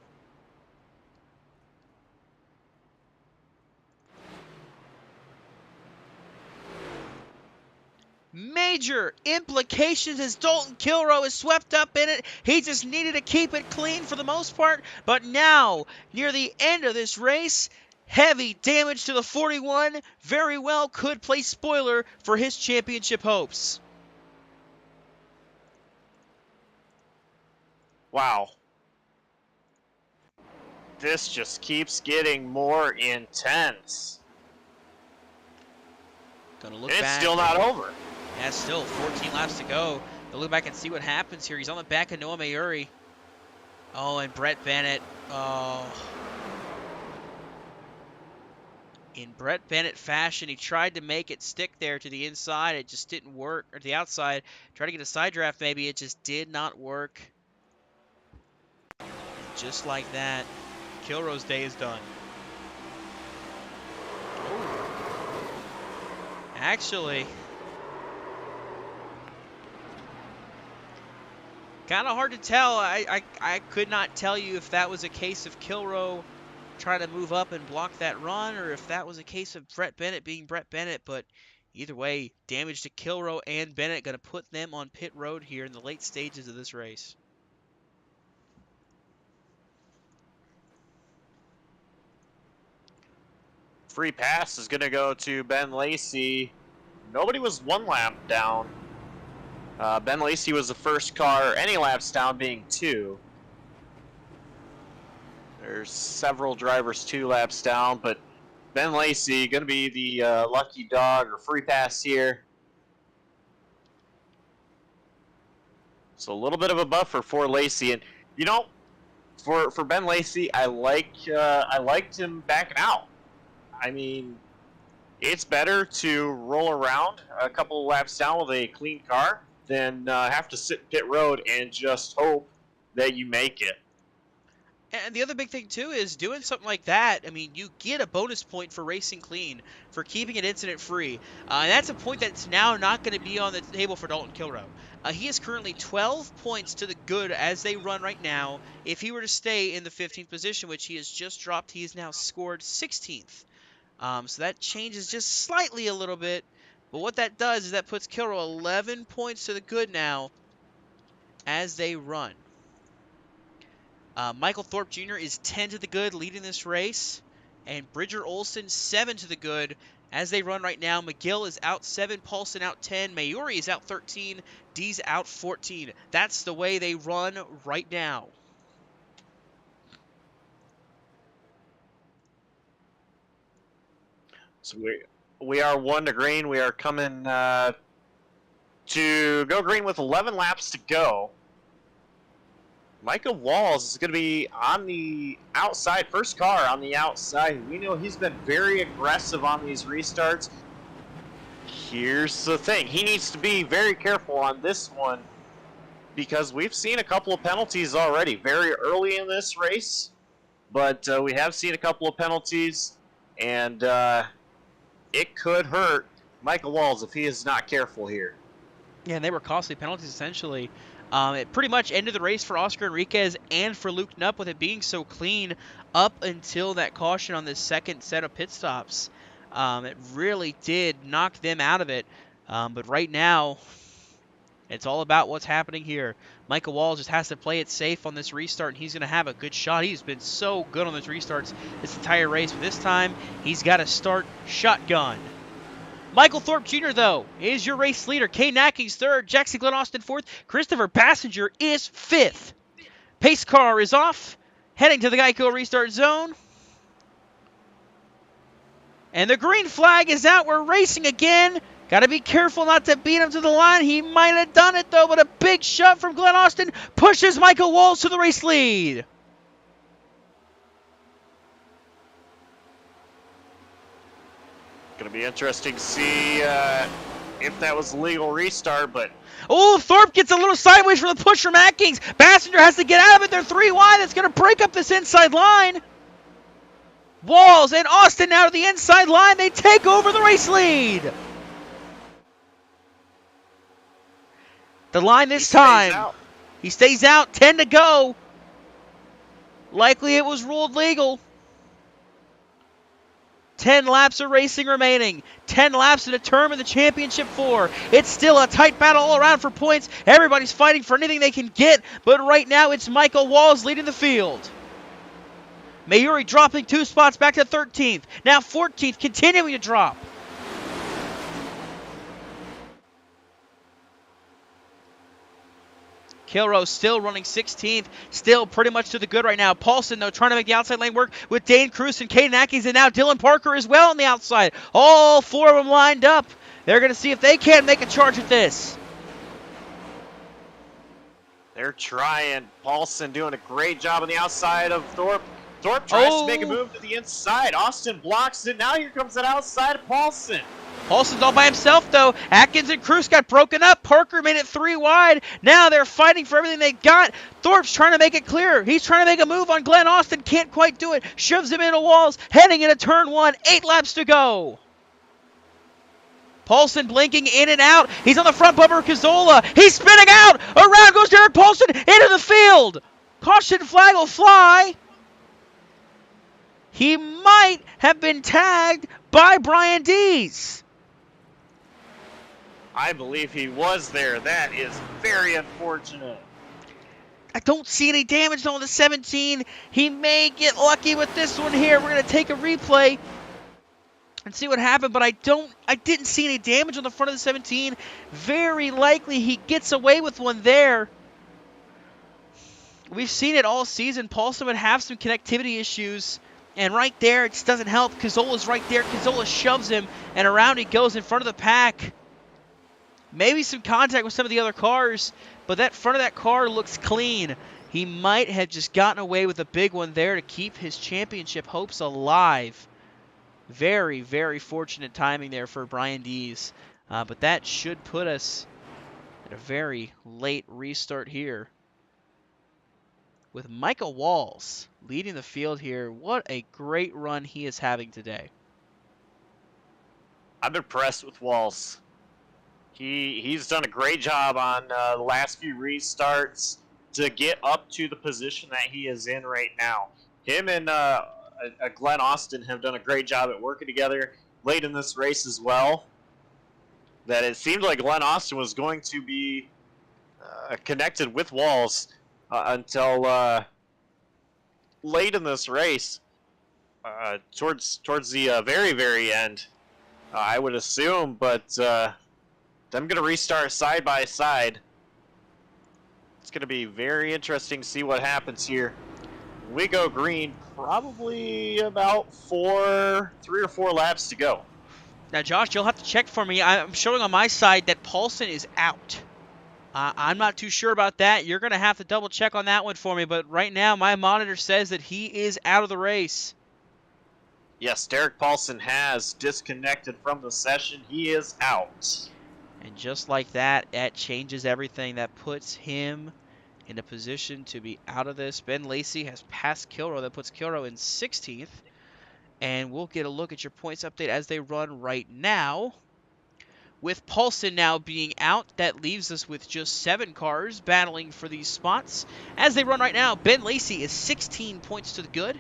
Major implications as Dalton Kilrow is swept up in it. He just needed to keep it clean for the most part. But now, near the end of this race, heavy damage to the 41 very well could play spoiler for his championship hopes. Wow. This just keeps getting more intense. Gonna look it's back. Still not over. Yeah, still 14 laps to go. They'll look back and see what happens here. He's on the back of Noah Maori. Oh, and Brett Bennett. Oh. In Brett Bennett fashion, he tried to make it stick there to the inside. It just didn't work. Or to the outside. Tried to get a side draft maybe. It just did not work. Just like that, Kilrow's day is done. Oh. Actually, kind of hard to tell. I could not tell you if that was a case of Kilrow trying to move up and block that run, or if that was a case of Brett Bennett being Brett Bennett. But either way, damage to Kilrow and Bennett going to put them on pit road here in the late stages of this race. Free pass is going to go to Ben Lacey. Nobody was one lap down. Ben Lacey was the first car, any laps down being 2. There's several drivers 2 laps down, but Ben Lacey going to be the lucky dog or free pass here. So a little bit of a buffer for Lacey, and you know, for Ben Lacey, I liked him backing out. I mean, it's better to roll around a couple of laps down with a clean car than have to sit in pit road and just hope that you make it. And the other big thing, too, is doing something like that. I mean, you get a bonus point for racing clean, for keeping it incident-free. And that's a point that's now not going to be on the table for Dalton Kilrow. He is currently 12 points to the good as they run right now. If he were to stay in the 15th position, which he has just dropped, he has now scored 16th. So that changes just slightly a little bit. But what that does is that puts Kilrow 11 points to the good now as they run. Michael Thorpe Jr. is 10 to the good leading this race. And Bridger Olson 7 to the good as they run right now. McGill is out 7, Paulson out 10, Maori is out 13, D's out 14. That's the way they run right now. So we are 1 to green. We are coming to go green with 11 laps to go. Micah Walls is going to be on the outside, first car on the outside. We know he's been very aggressive on these restarts. Here's the thing. He needs to be very careful on this one because we've seen a couple of penalties already very early in this race. But we have seen a couple of penalties, and it could hurt Michael Walls if he is not careful here. Yeah, and they were costly penalties essentially. It pretty much ended the race for Oscar Enriquez and for Luke Knupp with it being so clean up until that caution on this second set of pit stops. It really did knock them out of it. But right now, it's all about what's happening here. Michael Walls just has to play it safe on this restart, and he's going to have a good shot. He's been so good on those restarts this entire race, but this time he's got to start shotgun. Michael Thorpe Jr., though, is your race leader. Kay Nacking's 3rd, Jackson Glenn Austin 4th, Christopher Passenger is 5th. Pace car is off, heading to the Geico restart zone. And the green flag is out. We're racing again. Got to be careful not to beat him to the line. He might have done it, though, but a big shot from Glenn Austin pushes Michael Walls to the race lead. Going to be interesting to see if that was a legal restart, but... Oh, Thorpe gets a little sideways from the push from Atkins. Bassinger has to get out of it. They're 3 wide. That's going to break up this inside line. Walls and Austin now to the inside line. They take over the race lead. The line this time. He stays out. 10 to go. Likely it was ruled legal. 10 laps of racing remaining. 10 laps to determine the championship 4. It's still a tight battle all around for points. Everybody's fighting for anything they can get, but right now it's Michael Walls leading the field. Mayuri dropping 2 spots back to 13th. Now 14th, continuing to drop. Kilroe still running 16th, still pretty much to the good right now. Paulson, though, trying to make the outside lane work with Dane Cruz and Caden Atkins, and now Dylan Parker as well on the outside. All 4 of them lined up. They're going to see if they can make a charge at this. They're trying. Paulson doing a great job on the outside of Thorpe. Thorpe tries to make a move to the inside. Austin blocks it. Now here comes that outside of Paulson. Paulson's all by himself, though. Atkins and Cruz got broken up. Parker made it 3 wide. Now they're fighting for everything they got. Thorpe's trying to make it clear. He's trying to make a move on Glenn Austin. Can't quite do it. Shoves him into Walls. Heading into turn 1. 8 laps to go. Paulson blinking in and out. He's on the front bumper of Cazzola. He's spinning out. Around goes Derek Paulson into the field. Caution flag will fly. He might have been tagged by Brian Dees. I believe he was there. That is very unfortunate. I don't see any damage on the 17. He may get lucky with this one here. We're going to take a replay and see what happened, but I didn't see any damage on the front of the 17. Very likely he gets away with one there. We've seen it all season. Paulson would have some connectivity issues, and right there it just doesn't help. Cazzola's right there. Cazzola shoves him, and around he goes in front of the pack. Maybe some contact with some of the other cars, but that front of that car looks clean. He might have just gotten away with a big one there to keep his championship hopes alive. Very, very fortunate timing there for Brian Dees. But that should put us at a very late restart here, with Michael Walls leading the field here. What a great run he is having today. I'm impressed with Walls. He's done a great job on the last few restarts to get up to the position that he is in right now. Him and Glenn Austin have done a great job at working together late in this race as well. That it seemed like Glenn Austin was going to be connected with Walls until late in this race, towards the very, very end, I would assume, but I'm going to restart side by side. It's going to be very interesting to see what happens here. We go green, probably about 3 or 4 laps to go. Now, Josh, you'll have to check for me. I'm showing on my side that Paulson is out. I'm not too sure about that. You're going to have to double check on that one for me, but right now my monitor says that he is out of the race. Yes, Derek Paulson has disconnected from the session. He is out. And just like that, that changes everything. That puts him in a position to be out of this. Ben Lacey has passed Kilroe. That puts Kilroe in 16th. And we'll get a look at your points update as they run right now. With Paulson now being out, that leaves us with just 7 cars battling for these spots. As they run right now, Ben Lacey is 16 points to the good.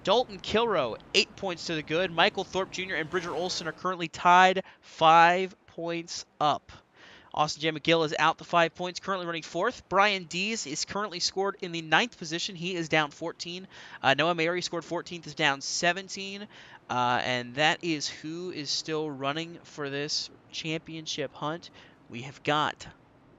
Dalton Kilroe, 8 points to the good. Michael Thorpe Jr. and Bridger Olson are currently tied 5 points up. Austin J. McGill is out the 5 points, currently running 4th. Brian Dees is currently scored in the 9th position. He is down 14. Noah Mary scored 14th, is down 17. And that is who is still running for this championship hunt. We have got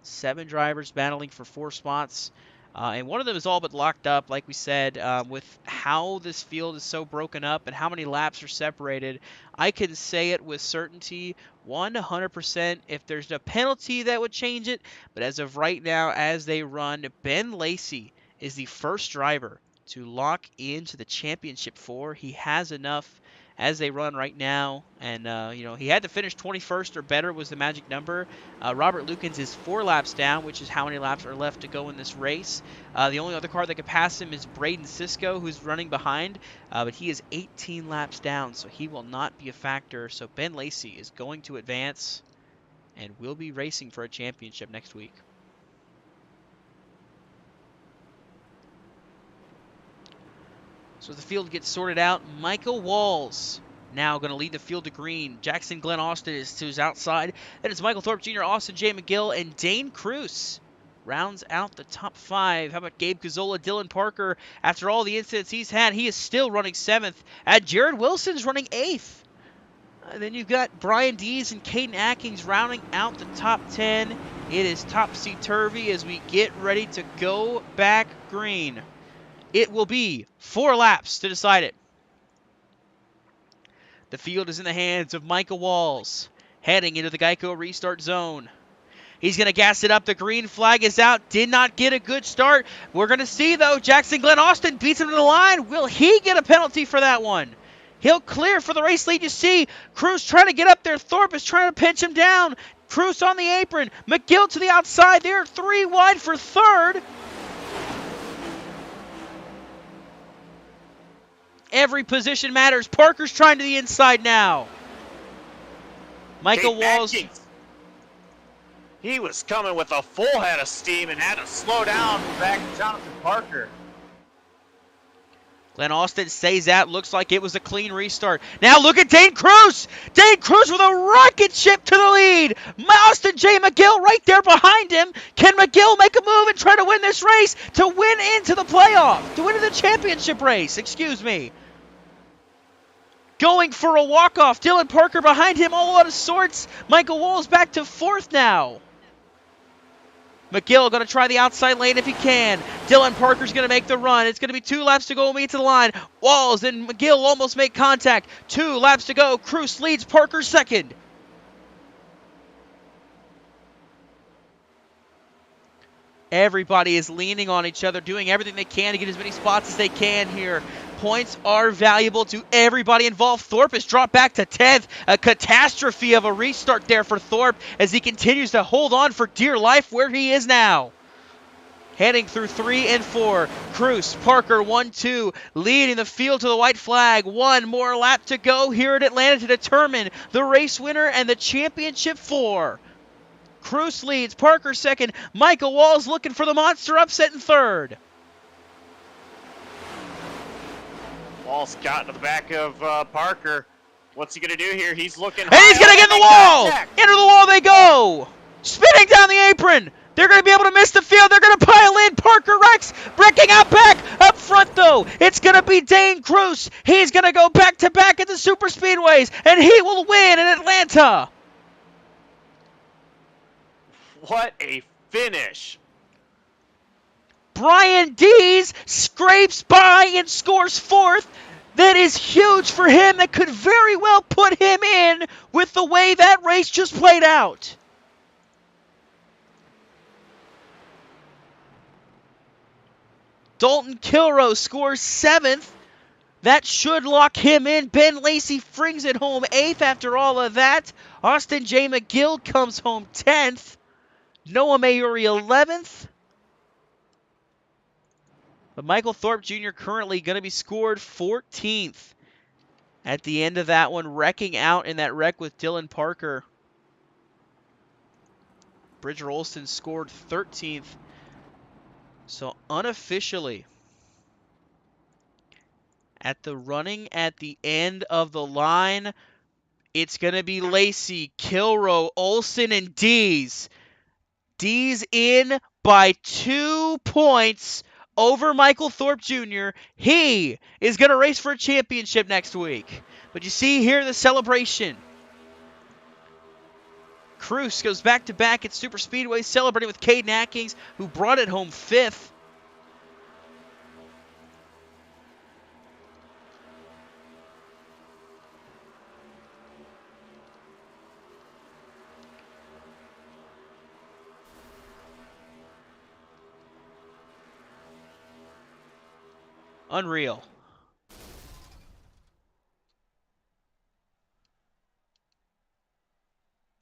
7 drivers battling for 4 spots. And one of them is all but locked up, like we said, with how this field is so broken up and how many laps are separated. I can say it with certainty, 100%, if there's a penalty that would change it. But as of right now, as they run, Ben Lacey is the first driver to lock into the championship 4. He has enough as they run right now, and he had to finish 21st or better was the magic number. Robert Lukens is 4 laps down, which is how many laps are left to go in this race. The only other car that could pass him is Braden Sisko, who's running behind, but he is 18 laps down, so he will not be a factor. So Ben Lacey is going to advance and will be racing for a championship next week. So as the field gets sorted out, Michael Walls now going to lead the field to green. Jackson Glenn Austin is to his outside. Then it's Michael Thorpe Jr., Austin J. McGill, and Dane Cruz rounds out the top 5. How about Gabe Gazzola, Dylan Parker? After all the incidents he's had, he is still running 7th. Jared Wilson's running 8th. Then you've got Brian Dees and Caden Atkins rounding out the top 10. It is topsy-turvy as we get ready to go back green. It will be 4 laps to decide it. The field is in the hands of Michael Walls, heading into the Geico restart zone. He's going to gas it up. The green flag is out. Did not get a good start. We're going to see, though. Jackson Glenn Austin beats him to the line. Will he get a penalty for that one? He'll clear for the race lead. You see Cruz trying to get up there. Thorpe is trying to pinch him down. Cruz on the apron. McGill to the outside. They're 3 wide for 3rd. Every position matters. Parker's trying to the inside now. Michael Walls. He was coming with a full head of steam and had to slow down back to Jonathan Parker. Glenn Austin stays out. Looks like it was a clean restart. Now look at Dane Cruz. Dane Cruz with a rocket ship to the lead. Austin J. McGill right there behind him. Can McGill make a move and try to win this race to win into the playoff? To win in the championship race, excuse me. Going for a walk-off. Dylan Parker behind him, all out of sorts. Michael Walls back to 4th now. McGill going to try the outside lane if he can. Dylan Parker's going to make the run. It's going to be 2 laps to go to meet to the line. Walls and McGill almost make contact. 2 laps to go. Cruz leads. Parker 2nd. Everybody is leaning on each other, doing everything they can to get as many spots as they can here. Points are valuable to everybody involved. Thorpe has dropped back to 10th. A catastrophe of a restart there for Thorpe as he continues to hold on for dear life where he is now. Heading through 3 and 4. Cruz, Parker, 1-2, leading the field to the white flag. 1 more lap to go here at Atlanta to determine the race winner and the championship 4. Cruz leads, Parker 2nd. Michael Walls looking for the monster upset in 3rd. Walls got into the back of Parker. What's he going to do here? He's looking. And he's going to get in the wall. Into the wall they go. Spinning down the apron. They're going to be able to miss the field. They're going to pile in. Parker Rex breaking out back. Up front, though, it's going to be Dane Cruz. He's going to go back-to-back at the super speedways, and he will win in Atlanta. What a finish. Brian Dees scrapes by and scores 4th. That is huge for him. That could very well put him in with the way that race just played out. Dalton Kilroe scores 7th. That should lock him in. Ben Lacey brings it home 8th after all of that. Austin J. McGill comes home 10th. Noah Mayuri 11th. But Michael Thorpe Jr. currently going to be scored 14th at the end of that one, wrecking out in that wreck with Dylan Parker. Bridger Olson scored 13th. So unofficially, at the running at the end of the line, it's going to be Lacey, Kilroe, Olson, and Dees. Dees in by 2 points over Michael Thorpe Jr. He is going to race for a championship next week. But you see here the celebration. Cruz goes back-to-back at Super Speedway, celebrating with Caden Atkins, who brought it home 5th. Unreal.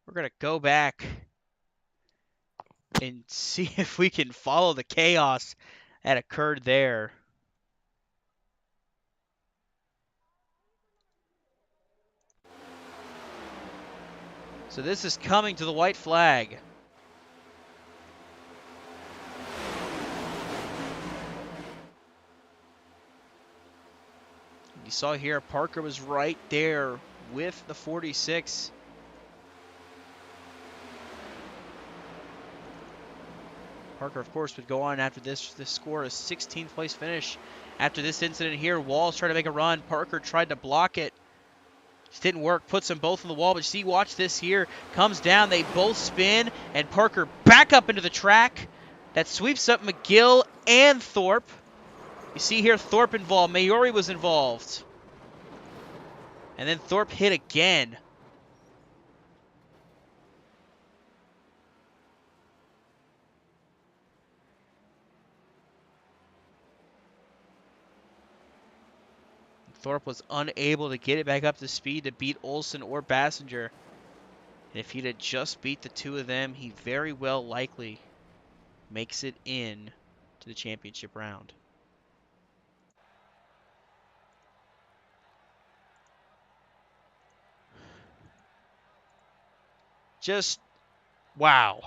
We're going to go back and see if we can follow the chaos that occurred there. So this is coming to the white flag. You saw here Parker was right there with the 46. Parker, of course, would go on after this score, a 16th place finish. After this incident here, Walls tried to make a run. Parker tried to block it. Just didn't work. Puts them both on the wall. But see, watch this here. Comes down. They both spin. And Parker back up into the track. That sweeps up McGill and Thorpe. You see here Thorpe involved. Maori was involved. And then Thorpe hit again. Thorpe was unable to get it back up to speed to beat Olsen or Bassinger. And if he'd have just beat the two of them, he very well likely makes it in to the championship round. Just, wow.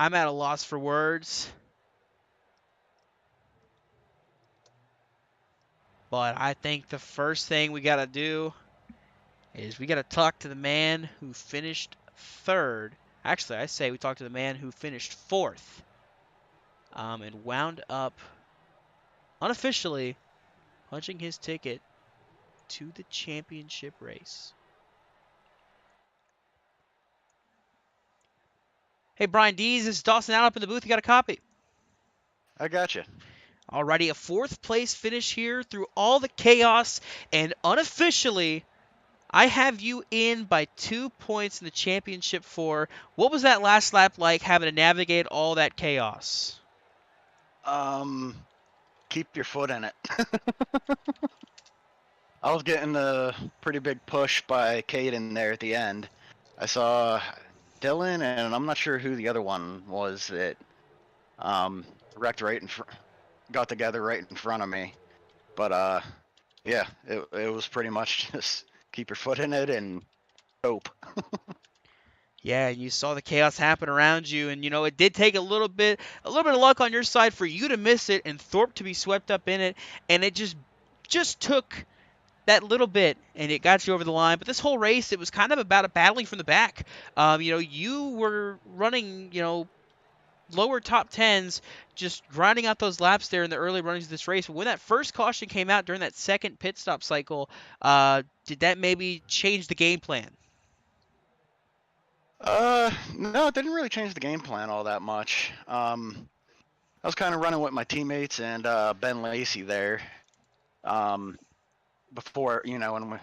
I'm at a loss for words. But I think the first thing we got to do is we got to talk to the man who finished third. Actually, I say we talk to the man who finished fourth. And wound up unofficially punching his ticket to the championship race. Hey, Brian Dees, this is Dawson out up in the booth. You got a copy? I got you. Alrighty, a fourth place finish here through all the chaos, and unofficially, I have you in by 2 points in the championship four. What was that last lap like, having to navigate all that chaos? Keep your foot in it. I was getting a pretty big push by Caden there at the end. I saw Dylan, and I'm not sure who the other one was that wrecked right in front, got together right in front of me. But yeah, it was pretty much just keep your foot in it and hope. Yeah, you saw the chaos happen around you, and it did take a little bit of luck on your side for you to miss it and Thorpe to be swept up in it, and it just took that little bit, and it got you over the line. But this whole race, it was kind of about battling from the back. You were running, lower top tens, just grinding out those laps there in the early runnings of this race. But when that first caution came out during that second pit stop cycle, did that maybe change the game plan? No, it didn't really change the game plan all that much. I was kind of running with my teammates and Ben Lacey there. Before, when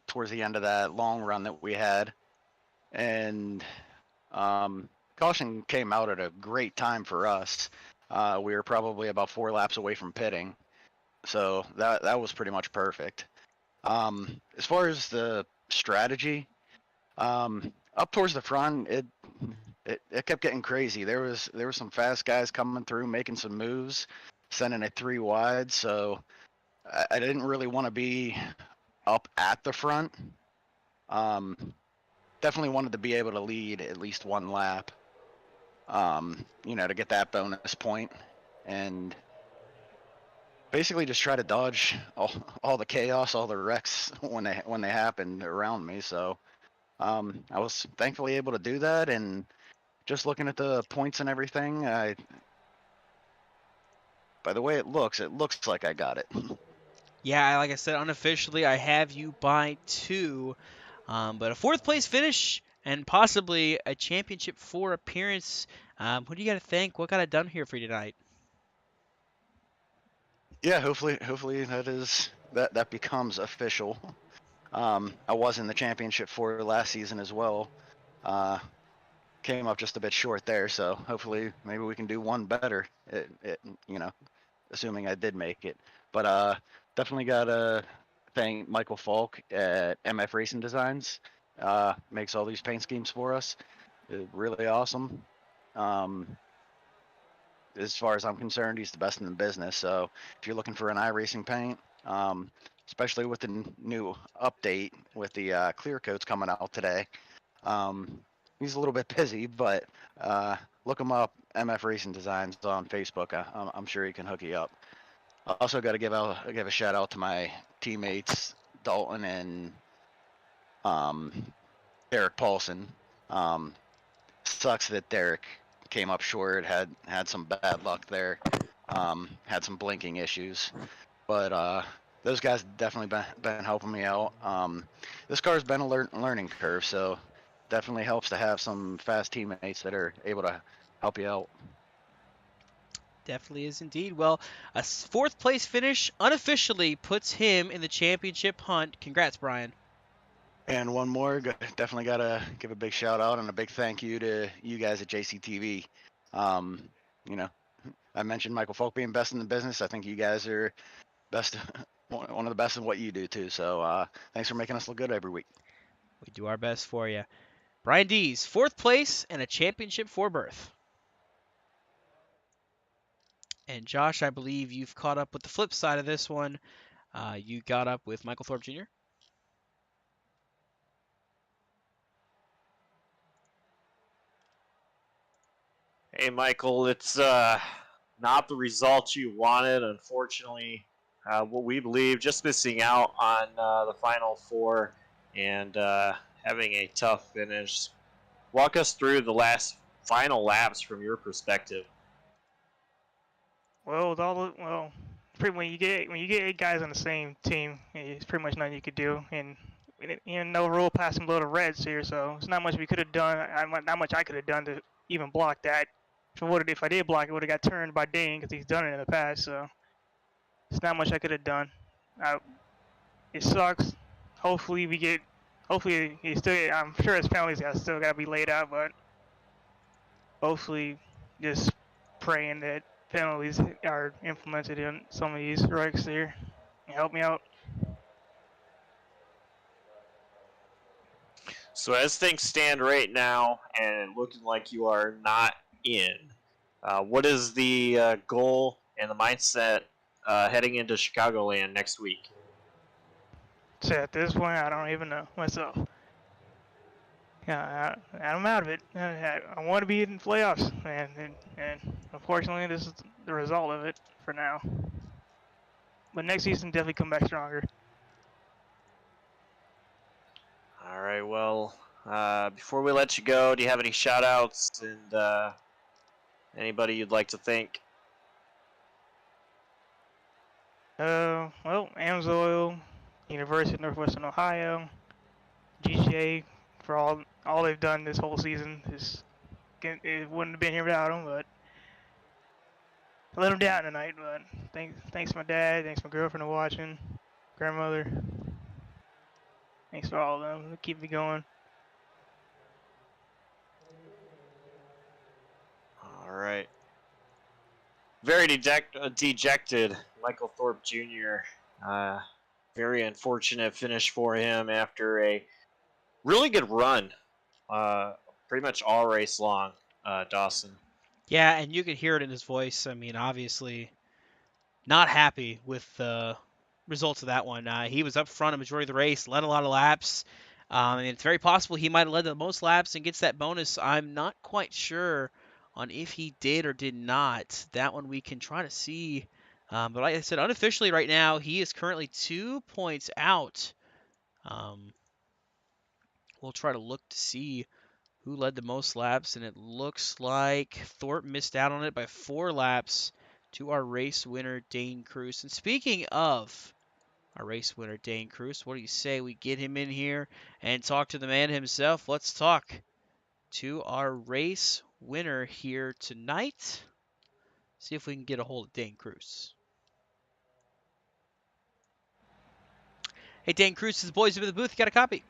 towards the end of that long run that we had, and caution came out at a great time for us. We were probably about 4 laps away from pitting, so that was pretty much perfect. As far as the strategy, up towards the front, it kept getting crazy. There was some fast guys coming through, making some moves, sending it 3 wide. So I didn't really want to be up at the front. Definitely wanted to be able to lead at least 1 lap, to get that bonus point, and basically just try to dodge all the chaos, all the wrecks when they happened around me. So I was thankfully able to do that, and just looking at the points and everything, by the way it looks like I got it. Yeah, like I said, unofficially, I have you by 2. But a 4th place finish and possibly a championship 4 appearance. Who do you got to thank? What got it done here for you tonight? Yeah, hopefully that becomes official. I was in the championship for last season as well. Came up just a bit short there, so hopefully maybe we can do one better. Assuming I did make it. But definitely gotta thank Michael Falk at MF Racing Designs. Makes all these paint schemes for us. Really awesome. As far as I'm concerned, he's the best in the business. So if you're looking for an iRacing paint, especially with the new update with the clear coats coming out today, he's a little bit busy, but look him up, MF Racing Designs on Facebook. I'm sure he can hook you up. I also got to give a shout out to my teammates Dalton and Derek Paulson. Sucks that Derek came up short, had some bad luck there, had some blinking issues, but those guys definitely been helping me out. This car's been a learning curve, so definitely helps to have some fast teammates that are able to help you out. Definitely is indeed. Well, a 4th place finish unofficially puts him in the championship hunt. Congrats, Brian. And one more, definitely got to give a big shout out and a big thank you to you guys at JCTV. I mentioned Michael Falk being best in the business. I think you guys are best, one of the best in what you do too. So thanks for making us look good every week. We do our best for you. Brian Dees, 4th place and a championship 4 berth. And Josh, I believe you've caught up with the flip side of this one. You got up with Michael Thorpe Jr. Hey, Michael, it's not the result you wanted, unfortunately. What we believe, just missing out on the Final Four and having a tough finish. Walk us through the last final laps from your perspective. Well, when you get 8 guys on the same team, it's pretty much nothing you could do. And no rule passing below the reds here, so it's not much we could have done. Not much I could have done to even block that. If I did block it, would have got turned by Dane because he's done it in the past. So it's not much I could have done. It sucks. Hopefully he still. I'm sure his penalties still got to be laid out, but hopefully just praying that penalties are implemented in some of these wrecks here. Help me out. So as things stand right now, and looking like you are not in, what is the goal and the mindset heading into Chicagoland next week? So at this point, I don't even know myself. Yeah, I'm out of it. I want to be in playoffs, and unfortunately, this is the result of it for now. But next season, definitely come back stronger. All right, well, before we let you go, do you have any shout-outs and anybody you'd like to thank? Well, Amsoil, University of Northwestern Ohio, GCA, for all they've done this whole season. It wouldn't have been here without them, but I let them down tonight. But thanks my dad, thanks my girlfriend for watching, grandmother. Thanks for all of them. They keep me going. All right. Very dejected Michael Thorpe Jr. Very unfortunate finish for him after a really good run, pretty much all race long, Dawson. Yeah, and you could hear it in his voice. I mean, obviously not happy with the results of that one. He was up front a majority of the race, led a lot of laps. And it's very possible he might have led the most laps and gets that bonus. I'm not quite sure on if he did or did not. That one we can try to see. But like I said, unofficially right now, he is currently 2 points out. We'll try to look to see who led the most laps, and it looks like Thorpe missed out on it by 4 laps to our race winner, Dane Cruz. And speaking of our race winner, Dane Cruz. What do you say we get him in here and talk to the man himself? Let's talk to our race winner here tonight. See if we can get a hold of Dane Cruz. Hey, Dane Cruz, this is the boys in the booth. You got a copy?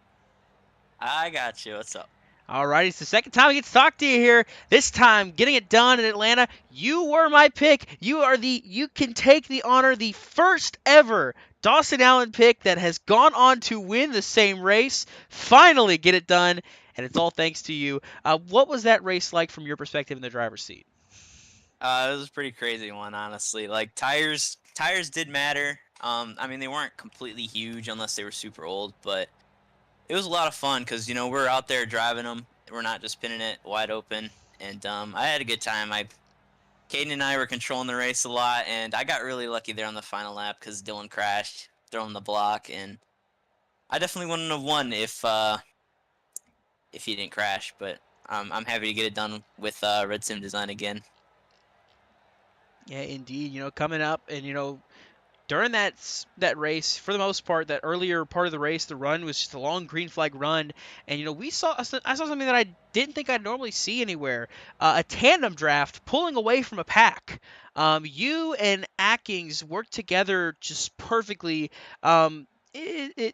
I got you. What's up? All right, it's the second time we get to talk to you here. This time, getting it done in Atlanta. You were my pick. You can take the honor, the first ever Dawson Allen pick that has gone on to win the same race. Finally get it done, and it's all thanks to you. What was that race like from your perspective in the driver's seat? It was a pretty crazy one, honestly. Like tires did matter. I mean, they weren't completely huge unless they were super old, but it was a lot of fun because, you know, we're out there driving them. We're not just pinning it wide open. And I had a good time. Caden and I were controlling the race a lot, and I got really lucky there on the final lap because Dylan crashed, throwing the block, and I definitely wouldn't have won if he didn't crash. But I'm happy to get it done with Red Sim Design again. Yeah, indeed. You know, coming up and, you know, during that race, for the most part, that earlier part of the race, the run was just a long green flag run, and you know I saw something that I didn't think I'd normally see anywhere: a tandem draft pulling away from a pack. You and Atkins worked together just perfectly. It's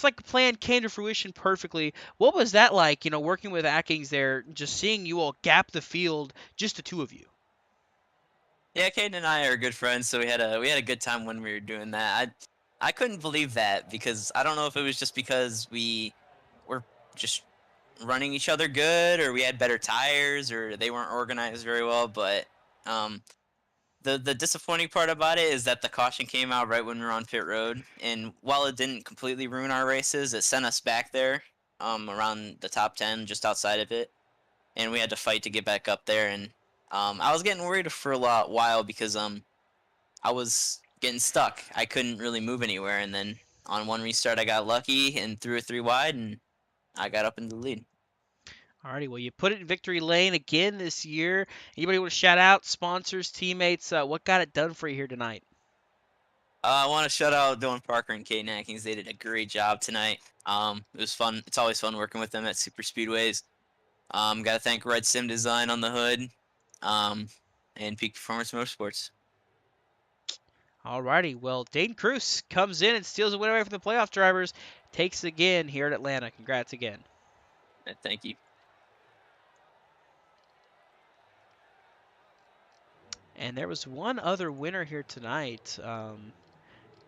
like the plan came to fruition perfectly. What was that like? You know, working with Atkins there, just seeing you all gap the field, just the two of you. Yeah, Caden and I are good friends, so we had a good time when we were doing that. I couldn't believe that because I don't know if it was just because we were just running each other good, or we had better tires, or they weren't organized very well. But the disappointing part about it is that the caution came out right when we were on pit road, and while it didn't completely ruin our races, it sent us back there around the top 10, just outside of it, and we had to fight to get back up there. And I was getting worried for a while because I was getting stuck. I couldn't really move anywhere, and then on one restart I got lucky and threw a 3 wide, and I got up into the lead. Alrighty, well, you put it in victory lane again this year. Anybody want to shout out sponsors, teammates? What got it done for you here tonight? I want to shout out Dylan Parker and Caden Atkins. They did a great job tonight. It was fun. It's always fun working with them at Super Speedways. Got to thank Red Sim Design on the hood. And Peak Performance Motorsports. Alrighty, well, Dane Cruz comes in and steals a win away from the playoff drivers. Takes again here at Atlanta. Congrats again. Thank you. And there was one other winner here tonight.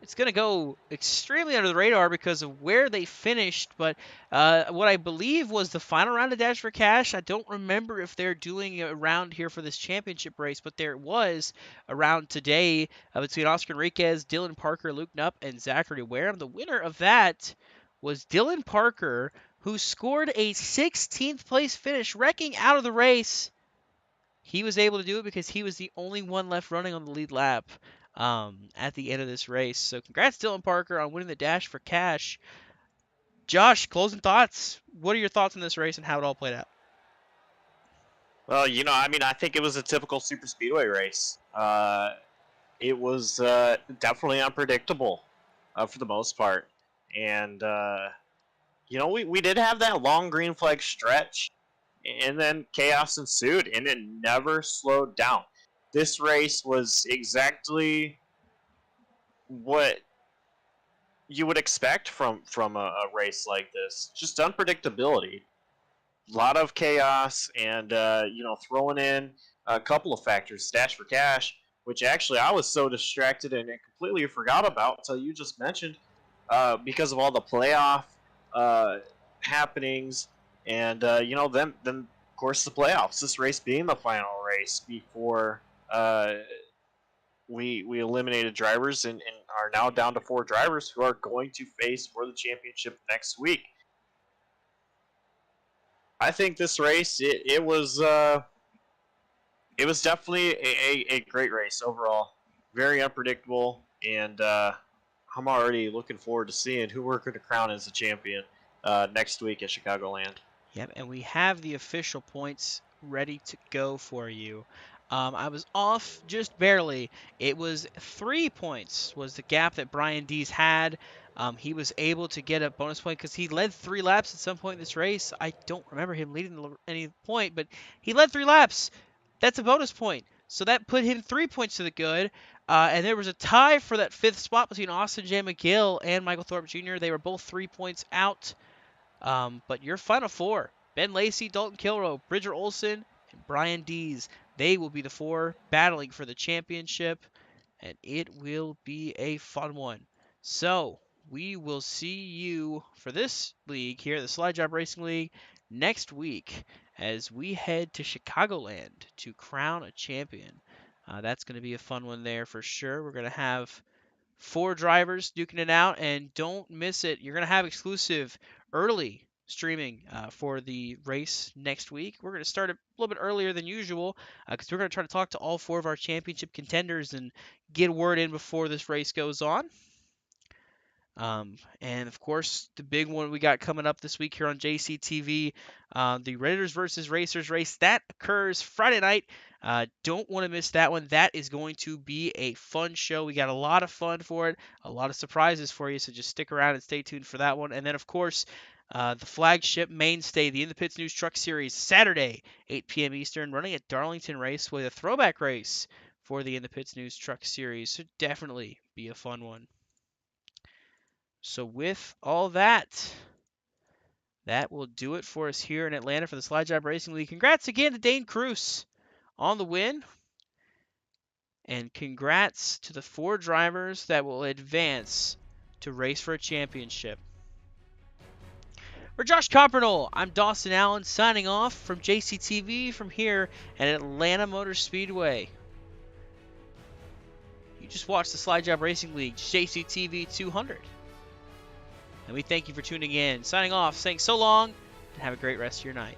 It's going to go extremely under the radar because of where they finished, but what I believe was the final round of Dash for Cash. I don't remember if they're doing a round here for this championship race, but there was a round today between Oscar Enriquez, Dylan Parker, Luke Knupp, and Zachary Wareham. The winner of that was Dylan Parker, who scored a 16th place finish, wrecking out of the race. He was able to do it because he was the only one left running on the lead lap at the end of this race. So congrats, Dylan Parker, on winning the Dash for Cash. Josh, closing thoughts. What are your thoughts on this race and how it all played out? Well, you know, I mean, I think it was a typical super speedway race. It was definitely unpredictable for the most part. And, you know, we did have that long green flag stretch, and then chaos ensued, and it never slowed down. This race was exactly what you would expect from a race like this. Just unpredictability. A lot of chaos, and, you know, throwing in a couple of factors. Dash for Cash, which actually I was so distracted and completely forgot about until you just mentioned, because of all the playoff happenings, and, you know, then of course the playoffs. This race being the final race before we eliminated drivers and are now down to 4 drivers who are going to face for the championship next week. I think this race it was definitely a great race overall. Very unpredictable, and I'm already looking forward to seeing who we're going to crown as the champion next week at Chicagoland. Yep, and we have the official points ready to go for you. I was off just barely. It was 3 points was the gap that Brian Dees had. He was able to get a bonus point because he led 3 laps at some point in this race. I don't remember him leading any point, but he led 3 laps. That's a bonus point. So that put him 3 points to the good. And there was a tie for that 5th spot between Austin J. McGill and Michael Thorpe Jr. They were both 3 points out. But your final 4, Ben Lacey, Dalton Kilroe, Bridger Olson, and Brian Dees, they will be the 4 battling for the championship, and it will be a fun one. So we will see you for this league here, the Slide Job Racing League, next week as we head to Chicagoland to crown a champion. That's going to be a fun one there for sure. We're going to have 4 drivers duking it out, and don't miss it. You're going to have exclusive early streaming for the race next week. We're going to start a little bit earlier than usual because we're going to try to talk to all 4 of our championship contenders and get word in before this race goes on. And of course, the big one we got coming up this week here on JCTV, the Raiders versus Racers race that occurs Friday night. Don't want to miss that one. That is going to be a fun show. We got a lot of fun for it, a lot of surprises for you, so just stick around and stay tuned for that one. And then, of course, the flagship mainstay, the In the Pits News Truck Series, Saturday, 8 p.m. Eastern, running at Darlington Raceway, a throwback race for the In the Pits News Truck Series. So definitely be a fun one. So with all that, that will do it for us here in Atlanta for the Slide Job Racing League. Congrats again to Dane Cruz on the win. And congrats to the 4 drivers that will advance to race for a championship. For Josh Coppernell, I'm Dawson Allen signing off from JCTV from here at Atlanta Motor Speedway. You just watched the Slide Job Racing League JCTV 200. And we thank you for tuning in. Signing off, saying so long, and have a great rest of your night.